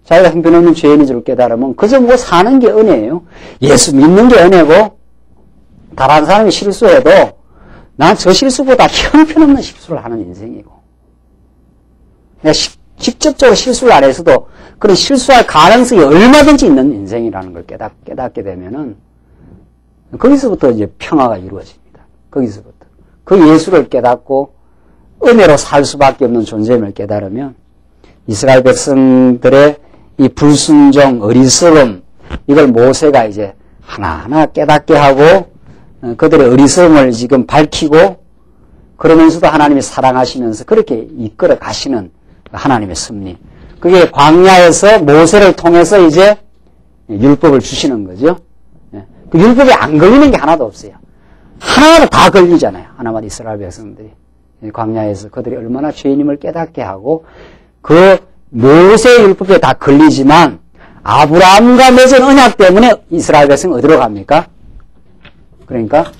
자기가 형편없는 죄인인 줄 깨달으면 그저 뭐 사는 게 은혜예요. 예수 믿는 게 은혜고 다른 사람이 실수해도 난 저 실수보다 형편없는 실수를 하는 인생이고, 내가 직접적으로 실수를 안 했어도 그런 실수할 가능성이 얼마든지 있는 인생이라는 걸 깨닫게 되면은 거기서부터 이제 평화가 이루어집니다. 거기서부터. 그 예수를 깨닫고 은혜로 살 수밖에 없는 존재임을 깨달으면 이스라엘 백성들의 이 불순종, 어리석음, 이걸 모세가 이제 하나하나 깨닫게 하고 그들의 어리석음을 지금 밝히고 그러면서도 하나님이 사랑하시면서 그렇게 이끌어 가시는 하나님의 섭리. 그게 광야에서 모세를 통해서 이제 율법을 주시는 거죠. 그 율법이 안 걸리는 게 하나도 없어요. 하나마다 다 걸리잖아요. 하나마다 이스라엘 백성들이. 광야에서 그들이 얼마나 죄인임을 깨닫게 하고 그 모세의 율법에 다 걸리지만 아브라함과 맺은 언약 때문에 이스라엘 백성은 어디로 갑니까? 그러니까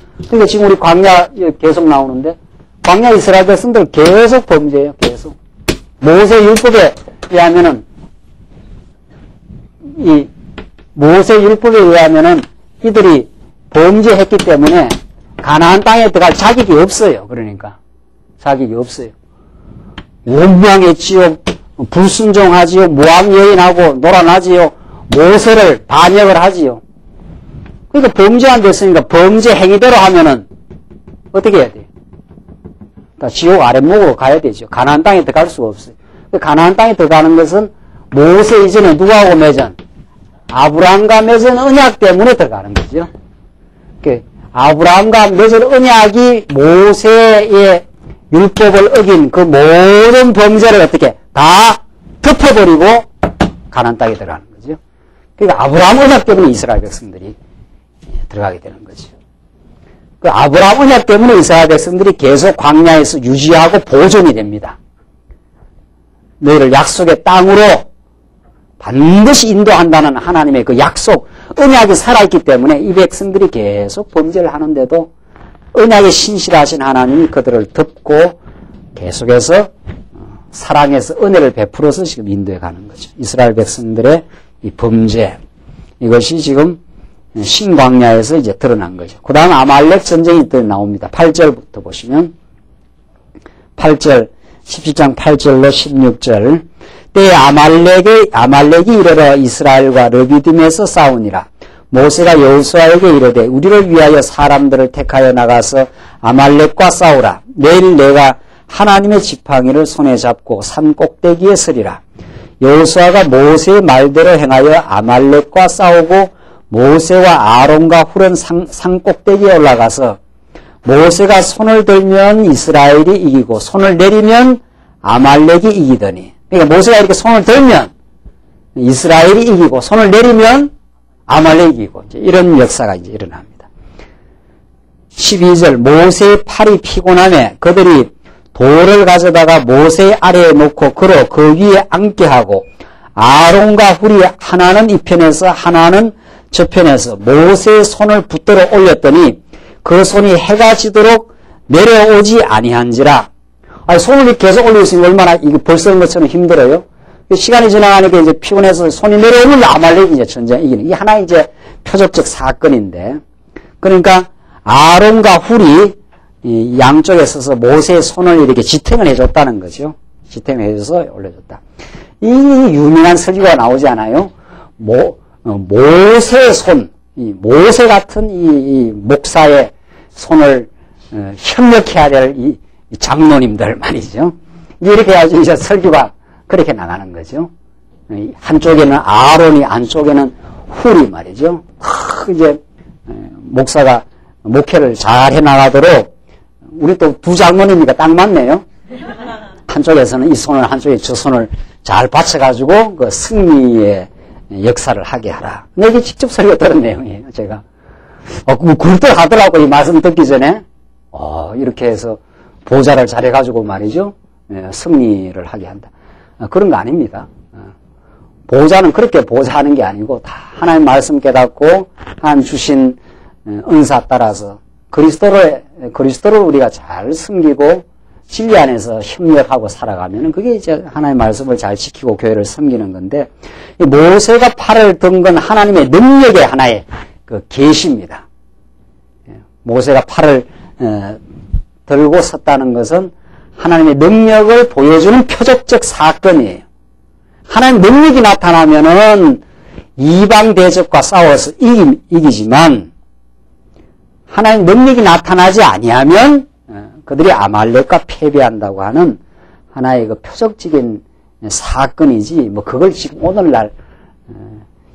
지금 우리 광야 계속 나오는데 광야 이스라엘 백성들 계속 범죄해요. 계속. 모세 율법에 의하면은 이 모세 율법에 의하면은 이들이 범죄했기 때문에 가나안 땅에 들어갈 자격이 없어요. 그러니까 자격이 없어요. 원망했지요. 불순종하지요. 모함 여인하고 놀아나지요. 모세를 반역을 하지요. 그러니까 범죄 안 됐으니까 범죄 행위대로 하면은 어떻게 해야 돼요? 그러니까 지옥 아랫목으로 가야 되죠. 가나안 땅에 들어갈 수가 없어요. 가나안 땅에 들어가는 것은 모세 이전에 누구하고 맺은? 아브라함과 맺은 언약 때문에 들어가는 거죠. 아브라함과 맺은 언약이 모세의 율법을 어긴 그 모든 범죄를 어떻게 다 덮어버리고 가나안 땅에 들어가는 거죠. 그러니까 아브라함 언약 때문에 이스라엘 백성들이 들어가게 되는 거죠. 그 아브라함 언약 때문에 이스라엘 백성들이 계속 광야에서 유지하고 보존이 됩니다. 너희를 약속의 땅으로 반드시 인도한다는 하나님의 그 약속, 언약이 살아있기 때문에 이 백성들이 계속 범죄를 하는데도 언약에 신실하신 하나님이 그들을 덮고 계속해서 사랑해서 은혜를 베풀어서 지금 인도해 가는 거죠. 이스라엘 백성들의 이 범죄, 이것이 지금 신광야에서 이제 드러난 거죠. 그 다음 아말렉 전쟁이 또 나옵니다. 8절부터 보시면 8절, 17장 8절로 16절. 때에 아말렉이 이르러 이스라엘과 르비딤에서 싸우니라. 모세가 여호수아에게 이르되 우리를 위하여 사람들을 택하여 나가서 아말렉과 싸우라. 내일 내가 하나님의 지팡이를 손에 잡고 산 꼭대기에 서리라. 여호수아가 모세의 말대로 행하여 아말렉과 싸우고 모세와 아론과 훌은 산 꼭대기에 올라가서 모세가 손을 들면 이스라엘이 이기고 손을 내리면 아말렉이 이기더니, 그러니까 모세가 이렇게 손을 들면 이스라엘이 이기고 손을 내리면 아말렉이 이기고 이런 역사가 이제 일어납니다. 12절 모세의 팔이 피곤하매 그들이 돌을 가져다가 모세 아래에 놓고 그로 그 위에 앉게 하고 아론과 훌이 하나는 이 편에서 하나는 저 편에서 모세의 손을 붙들어 올렸더니 그 손이 해가 지도록 내려오지 아니한지라. 손을 계속 올리시면 얼마나 이게 벌써인 것처럼 힘들어요. 시간이 지나가니까 이제 피곤해서 손이 내려오면 아말렉이 이제 전쟁 이기는. 이게 하나의 이제 표적적 사건인데. 그러니까 아론과 훌이 이 양쪽에 서서 모세의 손을 이렇게 지탱을 해줬다는 거죠. 지탱을 해줘서 올려줬다. 이 유명한 설교가 나오지 않아요? 모세의 손, 이 모세 같은 이 목사의 손을 협력해야 될 이 장로님들 말이죠. 이렇게 해야지 이제 설교가 그렇게 나가는 거죠. 한쪽에는 아론이, 한쪽에는 훌이 말이죠. 이제 목사가 목회를 잘 해나가도록 우리 또 두 장로님이니까 딱 맞네요. 한쪽에서는 이 손을, 한쪽에 저 손을 잘 받쳐가지고 그 승리의 역사를 하게 하라. 근데 이게 직접 설교 들은 내용이에요, 제가. 그렇게 하더라고, 이 말씀 듣기 전에. 이렇게 해서 보좌를 잘해가지고 말이죠. 승리를 하게 한다. 그런 거 아닙니다. 보좌는 그렇게 보좌하는 게 아니고 다 하나님 말씀 깨닫고 하나님 주신 은사 따라서 그리스도를 우리가 잘 섬기고 진리 안에서 협력하고 살아가면 그게 이제 하나님의 말씀을 잘 지키고 교회를 섬기는 건데, 모세가 팔을 든 건 하나님의 능력의 하나의 그 계시입니다. 모세가 팔을 들고 섰다는 것은 하나님의 능력을 보여주는 표적적 사건이에요. 하나님 능력이 나타나면은 이방 대적과 싸워서 이기지만 하나님 능력이 나타나지 아니하면 그들이 아말렉과 패배한다고 하는 하나의 그 표적적인 사건이지 뭐 그걸 지금 오늘날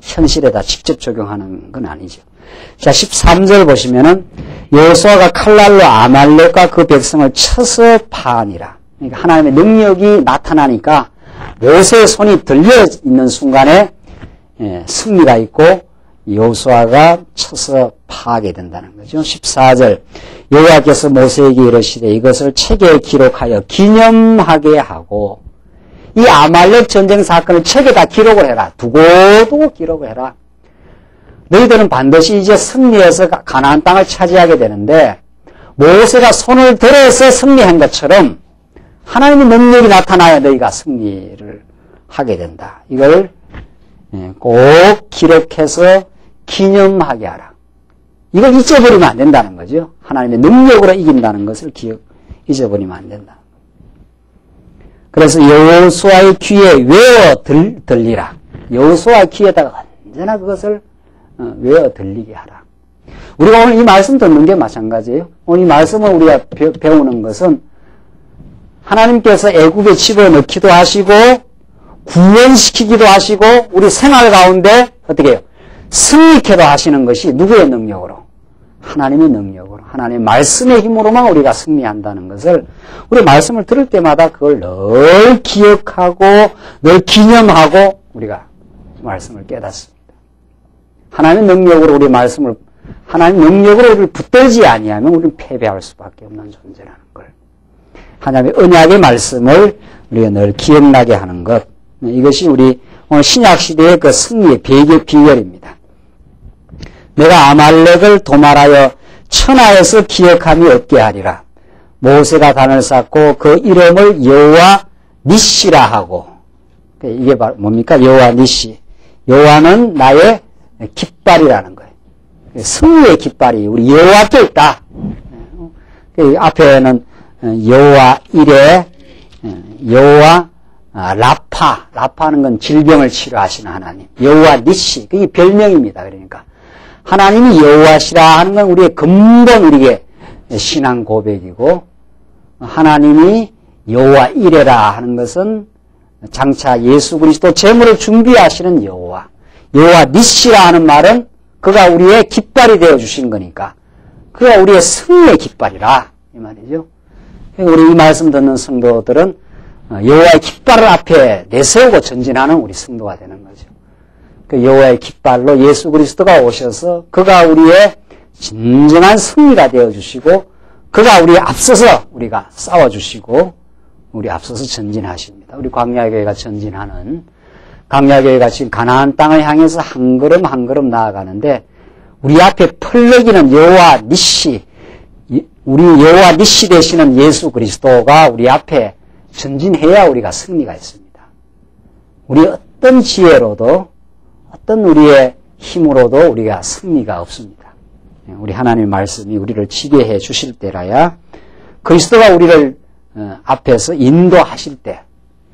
현실에다 직접 적용하는 건 아니죠. 자, 13절 보시면은 여호수아가 칼날로 아말렉과 그 백성을 쳐서 파하니라. 그러니까 하나님의 능력이 나타나니까 모세의 손이 들려 있는 순간에 승리가 있고 여호수아가 쳐서 파하게 된다는 거죠. 14절 여호와께서 모세에게 이르시되 이것을 책에 기록하여 기념하게 하고 이 아말렉 전쟁 사건을 책에다 기록을 해라. 두고두고 기록을 해라. 너희들은 반드시 이제 승리해서 가나안 땅을 차지하게 되는데 모세가 손을 들어서 승리한 것처럼 하나님의 능력이 나타나야 너희가 승리를 하게 된다. 이걸 꼭 기록해서 기념하게 하라. 이걸 잊어버리면 안 된다는 거죠. 하나님의 능력으로 이긴다는 것을 잊어버리면 안 된다. 그래서 여호수아의 귀에 외워 들리라. 여호수아의 귀에다가 언제나 그것을 외워 들리게 하라. 우리가 오늘 이 말씀 듣는 게 마찬가지예요. 오늘 이 말씀을 우리가 배우는 것은 하나님께서 애굽에 집어넣기도 하시고 구원시키기도 하시고 우리 생활 가운데 어떻게 해요? 승리케도 하시는 것이 누구의 능력으로? 하나님의 능력으로, 하나님의 말씀의 힘으로만 우리가 승리한다는 것을 우리 말씀을 들을 때마다 그걸 늘 기억하고 늘 기념하고 우리가 말씀을 깨닫습니다. 하나님의 능력으로 우리 말씀을 하나님의 능력으로 우리를 붙들지 아니하면 우리는 패배할 수밖에 없는 존재라는 걸. 하나님의 언약의 말씀을 우리가 늘 기억나게 하는 것. 이것이 우리 오늘 신약시대의 그 승리의 비결입니다. 내가 아말렉을 도말하여 천하에서 기억함이 없게 하리라. 모세가 단을 쌓고 그 이름을 여호와 니시라 하고. 이게 바로 뭡니까? 여호와 니시. 여호와는 나의 깃발이라는 거예요. 승리의 깃발이 우리 여호와께 있다. 앞에는 여호와 이레, 여호와 라파하는 건 질병을 치료하시는 하나님. 여호와 니시, 그게 별명입니다. 그러니까 하나님이 여호와시라 하는 건 우리의 근본 우리의 신앙 고백이고, 하나님이 여호와 이레라 하는 것은 장차 예수 그리스도 제물을 준비하시는 여호와. 여호와 니시라 하는 말은 그가 우리의 깃발이 되어 주신 거니까 그가 우리의 승리의 깃발이라 이 말이죠. 우리 이 말씀 듣는 성도들은 여호와의 깃발을 앞에 내세우고 전진하는 우리 성도가 되는 거죠. 그 여호와의 깃발로 예수 그리스도가 오셔서 그가 우리의 진정한 승리가 되어 주시고 그가 우리에 앞서서 우리가 싸워 주시고 우리 앞서서 전진하십니다. 우리 광야교회가 전진하는 광야교회가 지금 가나안 땅을 향해서 한 걸음 한 걸음 나아가는데 우리 앞에 펄럭이는 여호와 니시, 우리 여호와 니시 되시는 예수 그리스도가 우리 앞에 전진해야 우리가 승리가 있습니다. 우리 어떤 지혜로도 어떤 우리의 힘으로도 우리가 승리가 없습니다. 우리 하나님의 말씀이 우리를 지배해 주실 때라야 그리스도가 우리를 앞에서 인도하실 때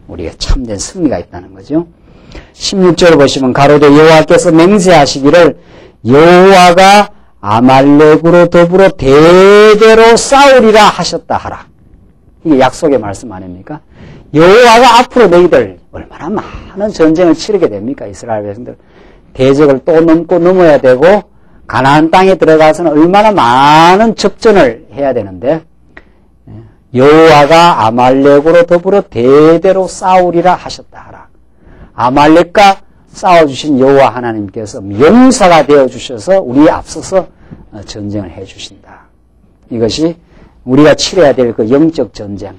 우리가 참된 승리가 있다는 거죠. 16절을 보시면 가로되 여호와께서 맹세하시기를 여호와가 아말렉으로 더불어 대대로 싸우리라 하셨다 하라. 이게 약속의 말씀 아닙니까? 여호와가 앞으로 너희들 얼마나 많은 전쟁을 치르게 됩니까? 이스라엘 백성들 대적을 또 넘고 넘어야 되고 가나안 땅에 들어가서는 얼마나 많은 접전을 해야 되는데 여호와가 아말렉으로 더불어 대대로 싸우리라 하셨다 하라. 아말렉과 싸워주신 여호와 하나님께서 용사가 되어주셔서 우리에 앞서서 전쟁을 해주신다. 이것이 우리가 치러야 될 그 영적 전쟁,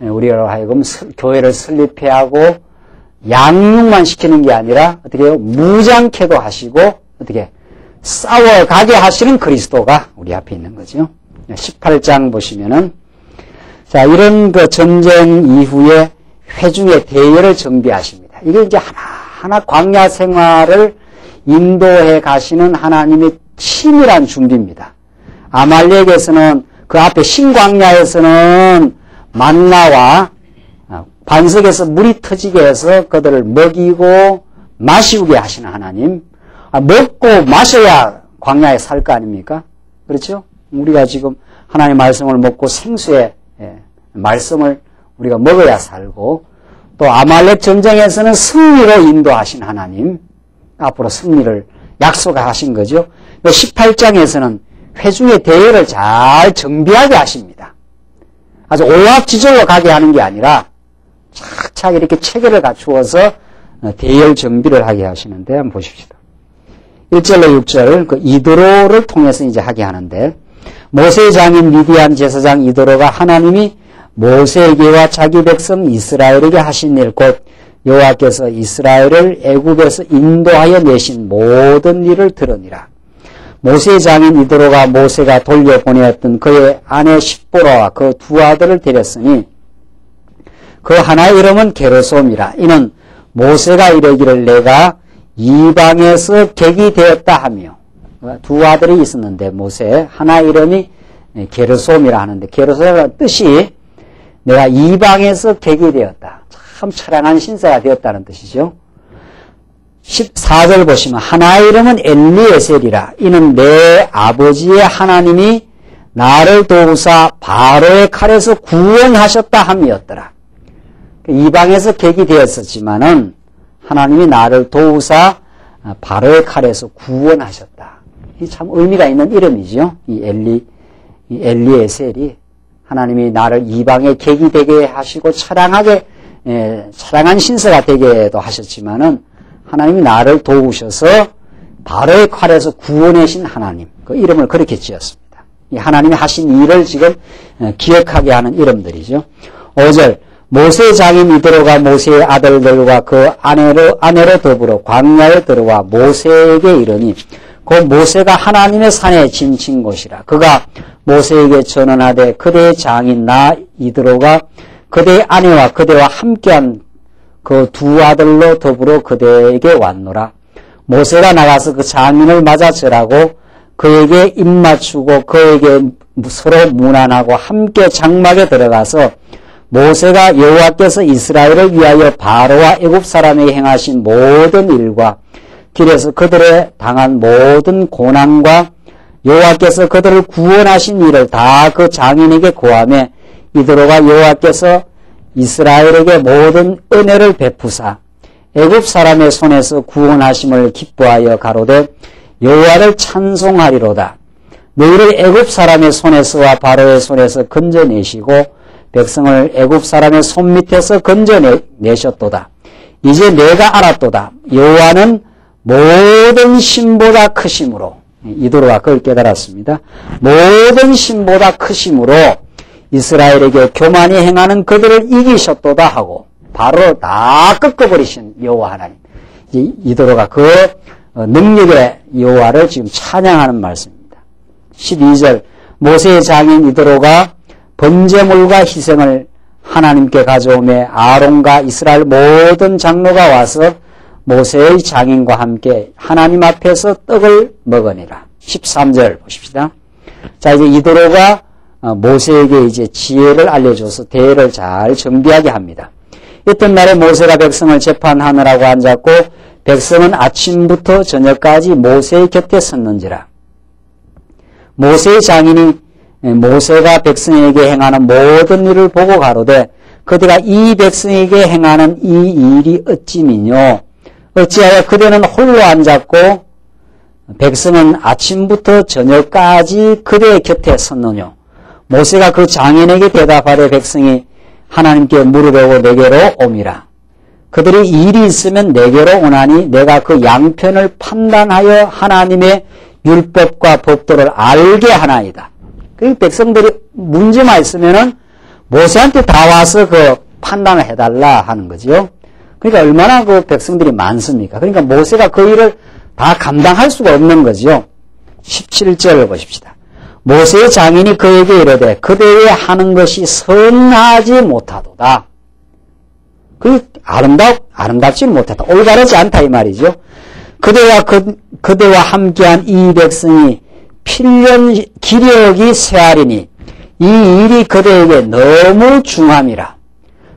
우리로 하여금 교회를 설립해야 하고 양육만 시키는 게 아니라 어떻게 해요? 무장케도 하시고 어떻게 싸워가게 하시는 그리스도가 우리 앞에 있는 거죠. 18장 보시면은 자, 이런 그 전쟁 이후에 회중의 대열을 정비하십니다. 이게 이제 하나하나 광야 생활을 인도해 가시는 하나님의 치밀한 준비입니다. 아말렉에서는 그 앞에 신광야에서는 만나와 반석에서 물이 터지게 해서 그들을 먹이고 마시게 하시는 하나님. 먹고 마셔야 광야에 살 거 아닙니까? 그렇죠? 우리가 지금 하나님의 말씀을 먹고 생수의 말씀을 우리가 먹어야 살고, 또 아말렉 전쟁에서는 승리로 인도하신 하나님, 앞으로 승리를 약속하신 거죠. 18장에서는 회중의 대열을 잘 정비하게 하십니다. 아주 오합지졸로 가게 하는 게 아니라 착착 이렇게 체계를 갖추어서 대열 정비를 하게 하시는데, 한번 보십시다. 1절로 6절, 그 이도로를 통해서 이제 하게 하는데, 모세의 장인 미디안 제사장 이도로가 하나님이 모세에게와 자기 백성 이스라엘에게 하신 일, 곧 여호와께서 이스라엘을 애굽에서 인도하여 내신 모든 일을 들으니라. 모세의 장인 이도로가 모세가 돌려보내었던 그의 아내 십보라와 그 두 아들을 데렸으니 그 하나의 이름은 게르솜이라. 이는 모세가 이르기를 내가 이방에서 객이 되었다 하며, 두 아들이 있었는데 모세 하나 이름이 게르솜이라 하는데, 게르솜이라는 뜻이 내가 이방에서 객이 되었다, 참 처량한 신세가 되었다는 뜻이죠. 14절 보시면 하나의 이름은 엘리에셀이라. 이는 내 아버지의 하나님이 나를 도우사 바로의 칼에서 구원하셨다 함이었더라. 이방에서 객이 되었었지만은 하나님이 나를 도우사 바로의 칼에서 구원하셨다. 이 참 의미가 있는 이름이죠. 이 엘리에셀이 하나님이 나를 이방의 객이 되게 하시고 처량한 신세가 되게도 하셨지만은 하나님이 나를 도우셔서 바로의 칼에서 구원하신 하나님, 그 이름을 그렇게 지었습니다. 이 하나님이 하신 일을 지금 기억하게 하는 이름들이죠. 5절, 모세의 장인 이도로가 모세의 아들들과 그 아내로 더불어 광야에 들어와 모세에게 이르니, 그 모세가 하나님의 산에 진친 곳이라. 그가 모세에게 전언하되 그대의 장인 나 이도로가 그대의 아내와 그대와 함께한 그 두 아들로 더불어 그대에게 왔노라. 모세가 나가서 그 장인을 맞아 절하고 그에게 입맞추고 그에게 서로 문안하고 함께 장막에 들어가서 모세가 여호와께서 이스라엘을 위하여 바로와 애굽 사람에게 행하신 모든 일과 길에서 그들의 당한 모든 고난과 여호와께서 그들을 구원하신 일을 다 그 장인에게 고하며, 이도로가 여호와께서 이스라엘에게 모든 은혜를 베푸사 애굽 사람의 손에서 구원하심을 기뻐하여 가로되 여호와를 찬송하리로다. 너희를 애굽 사람의 손에서와 바로의 손에서 건져내시고 백성을 애굽 사람의 손 밑에서 건져내셨도다. 이제 내가 알았도다. 여호와는 모든 신보다 크심으로, 이도로가 그걸 깨달았습니다. 모든 신보다 크심으로 이스라엘에게 교만히 행하는 그들을 이기셨도다 하고 바로 다 꺾어버리신 여호와 하나님. 이도로가 그 능력의 여호와를 지금 찬양하는 말씀입니다. 12절, 모세의 장인 이도로가 번제물과 희생을 하나님께 가져오매 아론과 이스라엘 모든 장로가 와서 모세의 장인과 함께 하나님 앞에서 떡을 먹으니라. 13절 보십시다. 자, 이제 이도로가 모세에게 이제 지혜를 알려줘서 대회를 잘 정비하게 합니다. 이튿날에 모세가 백성을 재판하느라고 앉았고 백성은 아침부터 저녁까지 모세의 곁에 섰는지라. 모세의 장인이 모세가 백성에게 행하는 모든 일을 보고 가로되 그대가 이 백성에게 행하는 이 일이 어찌미뇨? 어찌하여 그대는 홀로 앉았고 백성은 아침부터 저녁까지 그대의 곁에 섰느뇨? 모세가 그 장인에게 대답하되 백성이 하나님께 물으려고 내게로 옴이라. 그들이 일이 있으면 내게로 오나니 내가 그 양편을 판단하여 하나님의 율법과 법도를 알게 하나이다. 그 백성들이 문제만 있으면은 모세한테 다 와서 그 판단을 해달라 하는 거죠. 그러니까 얼마나 그 백성들이 많습니까? 그러니까 모세가 그 일을 다 감당할 수가 없는 거죠. 17절을 보십시다. 모세의 장인이 그에게 이르되 그대의 하는 것이 선하지 못하도다. 그 아름답지 못하다. 올바르지 않다 이 말이죠. 그대와 함께한 이 백성이 필년 기력이 쇠하리니 이 일이 그대에게 너무 중함이라.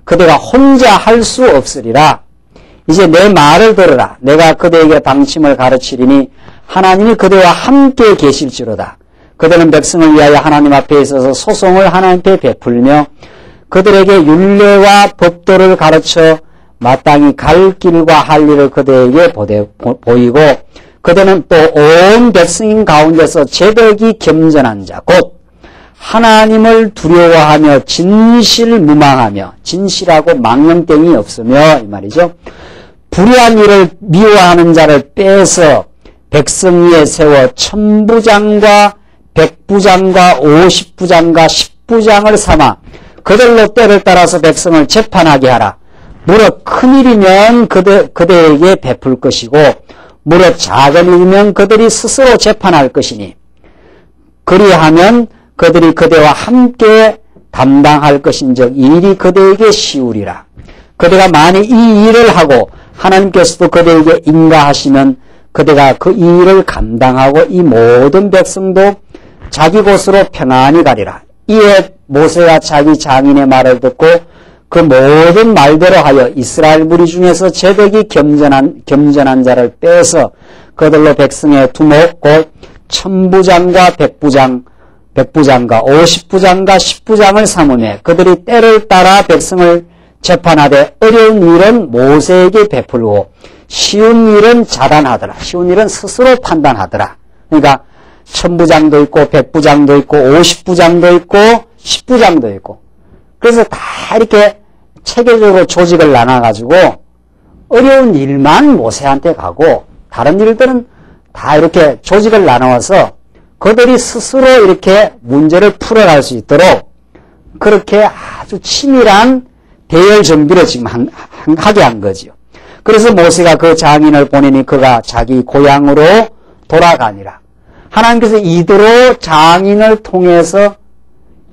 그대가 혼자 할 수 없으리라. 이제 내 말을 들으라. 내가 그대에게 방침을 가르치리니 하나님이 그대와 함께 계실지로다. 그대는 백성을 위하여 하나님 앞에 있어서 소송을 하나님께 베풀며 그들에게 율례와 법도를 가르쳐 마땅히 갈 길과 할 일을 그대에게 보이고 그대는 또 온 백성인 가운데서 제덕이 겸전한 자 곧 하나님을 두려워하며 진실무망하며 진실하고 망령됨이 없으며 이 말이죠. 불의한 일을 미워하는 자를 빼서 백성 위에 세워 천부장과 백부장과 50부장과 10부장을 삼아 그들로 때를 따라서 백성을 재판하게 하라. 무릇 큰일이면 그대에게 베풀 것이고 무릇 작은 일이면 그들이 스스로 재판할 것이니 그리하면 그들이 그대와 함께 담당할 것인즉 이 일이 그대에게 쉬우리라. 그대가 만일 이 일을 하고 하나님께서도 그대에게 인가하시면 그대가 그 일을 감당하고 이 모든 백성도 자기 곳으로 평안히 가리라. 이에 모세가 자기 장인의 말을 듣고 그 모든 말대로 하여 이스라엘 무리 중에서 제덕이 겸전한 자를 빼서 그들로 백성의 두목 곧 천부장과 백부장과 50부장과 10부장을 삼으며 그들이 때를 따라 백성을 재판하되 어려운 일은 모세에게 베풀고 쉬운 일은 자단하더라. 쉬운 일은 스스로 판단하더라. 그러니까 천부장도 있고 백부장도 있고 50부장도 있고 10부장도 있고 그래서 다 이렇게 체계적으로 조직을 나눠가지고 어려운 일만 모세한테 가고 다른 일들은 다 이렇게 조직을 나눠서 그들이 스스로 이렇게 문제를 풀어갈 수 있도록 그렇게 아주 치밀한 대열 정비를 지금 하게 한 거지요. 그래서 모세가 그 장인을 보내니 그가 자기 고향으로 돌아가니라. 하나님께서 이대로 장인을 통해서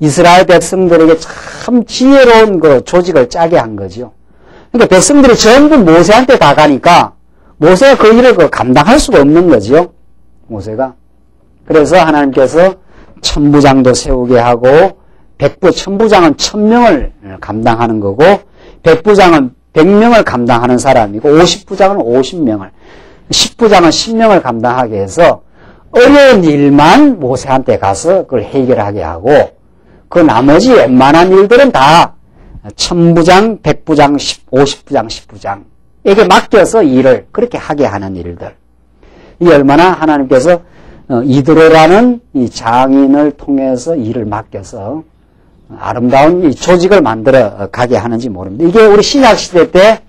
이스라엘 백성들에게 참 지혜로운 그 조직을 짜게 한 거죠. 그러니까 백성들이 전부 모세한테 다 가니까 모세가 그 일을 감당할 수가 없는 거죠. 모세가. 그래서 하나님께서 천부장도 세우게 하고 천부장은 1000명을 감당하는 거고 백부장은 100명을 감당하는 사람이고 50부장은 50명을 10부장은 10명을 감당하게 해서 어려운 일만 모세한테 가서 그걸 해결하게 하고 그 나머지 웬만한 일들은 다 천부장, 백부장, 50부장, 10부장에게 맡겨서 일을 그렇게 하게 하는 일들. 이게 얼마나 하나님께서 이드로라는 이 장인을 통해서 일을 맡겨서 아름다운 이 조직을 만들어 가게 하는지 모릅니다. 이게 우리 신약 시대 때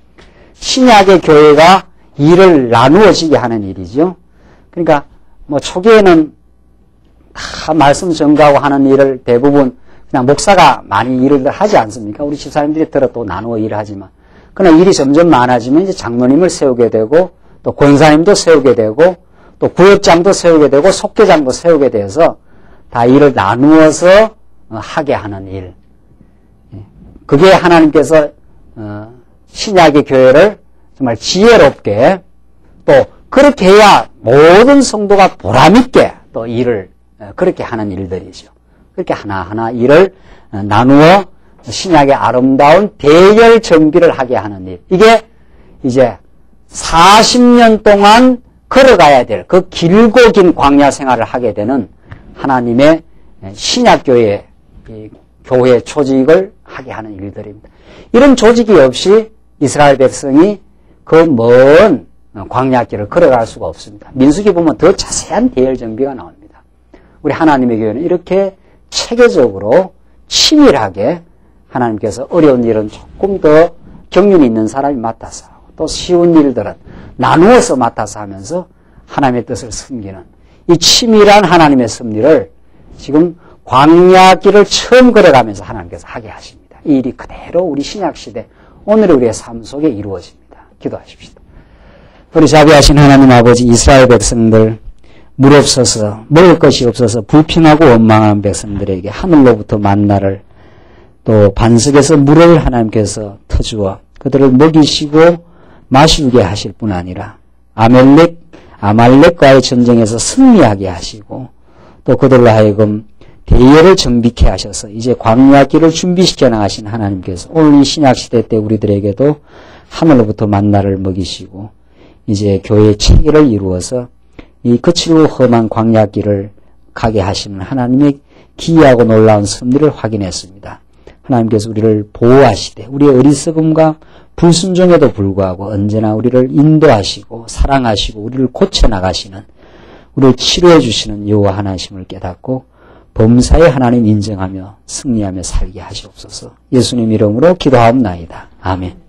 신약의 교회가 일을 나누어지게 하는 일이죠. 그러니까 뭐 초기에는 다 말씀 전가하고 하는 일을 대부분 그냥 목사가 많이 일을 하지 않습니까? 우리 집사님들이 들어 또 나누어 일을 하지만 그러나 일이 점점 많아지면 이제 장로님을 세우게 되고 또 권사님도 세우게 되고 또 구역장도 세우게 되고 속계장도 세우게 돼서 다 일을 나누어서 하게 하는 일. 그게 하나님께서 신약의 교회를 정말 지혜롭게 또 그렇게 해야 모든 성도가 보람있게 또 일을 그렇게 하는 일들이죠. 그렇게 하나하나 일을 나누어 신약의 아름다운 대열 정비를 하게 하는 일. 이게 이제 40년 동안 걸어가야 될 그 길고 긴 광야 생활을 하게 되는 하나님의 신약교회 교회 조직을 하게 하는 일들입니다. 이런 조직이 없이 이스라엘 백성이 그 먼 광야길을 걸어갈 수가 없습니다. 민수기 보면 더 자세한 대열 정비가 나옵니다. 우리 하나님의 교회는 이렇게 체계적으로 치밀하게 하나님께서 어려운 일은 조금 더 경륜이 있는 사람이 맡아서 하고 또 쉬운 일들은 나누어서 맡아서 하면서 하나님의 뜻을 섬기는 이 치밀한 하나님의 섭리를 지금 광야길을 처음 걸어가면서 하나님께서 하게 하십니다. 이 일이 그대로 우리 신약시대 오늘의 우리의 삶 속에 이루어집니다. 기도하십시다. 우리 자비하신 하나님 아버지 이스라엘 백성들 물 없어서 먹을 것이 없어서 불평하고 원망한 백성들에게 하늘로부터 만나를 또 반석에서 물을 하나님께서 터주어 그들을 먹이시고 마시게 하실 뿐 아니라 아말렉과의 전쟁에서 승리하게 하시고 또 그들로 하여금 대열을 정비케 하셔서 이제 광야길을 준비시켜 나가신 하나님께서 오늘 이 신약시대 때 우리들에게도 하늘로부터 만나를 먹이시고 이제 교회의 체계를 이루어서 이 거칠고 험한 광야길을 가게 하시는 하나님의 기이하고 놀라운 섭리를 확인했습니다. 하나님께서 우리를 보호하시되 우리의 어리석음과 불순종에도 불구하고 언제나 우리를 인도하시고 사랑하시고 우리를 고쳐나가시는, 우리를 치료해 주시는 여호와 하나님을 깨닫고 범사의 하나님 인정하며 승리하며 살게 하시옵소서. 예수님 이름으로 기도하옵나이다. 아멘.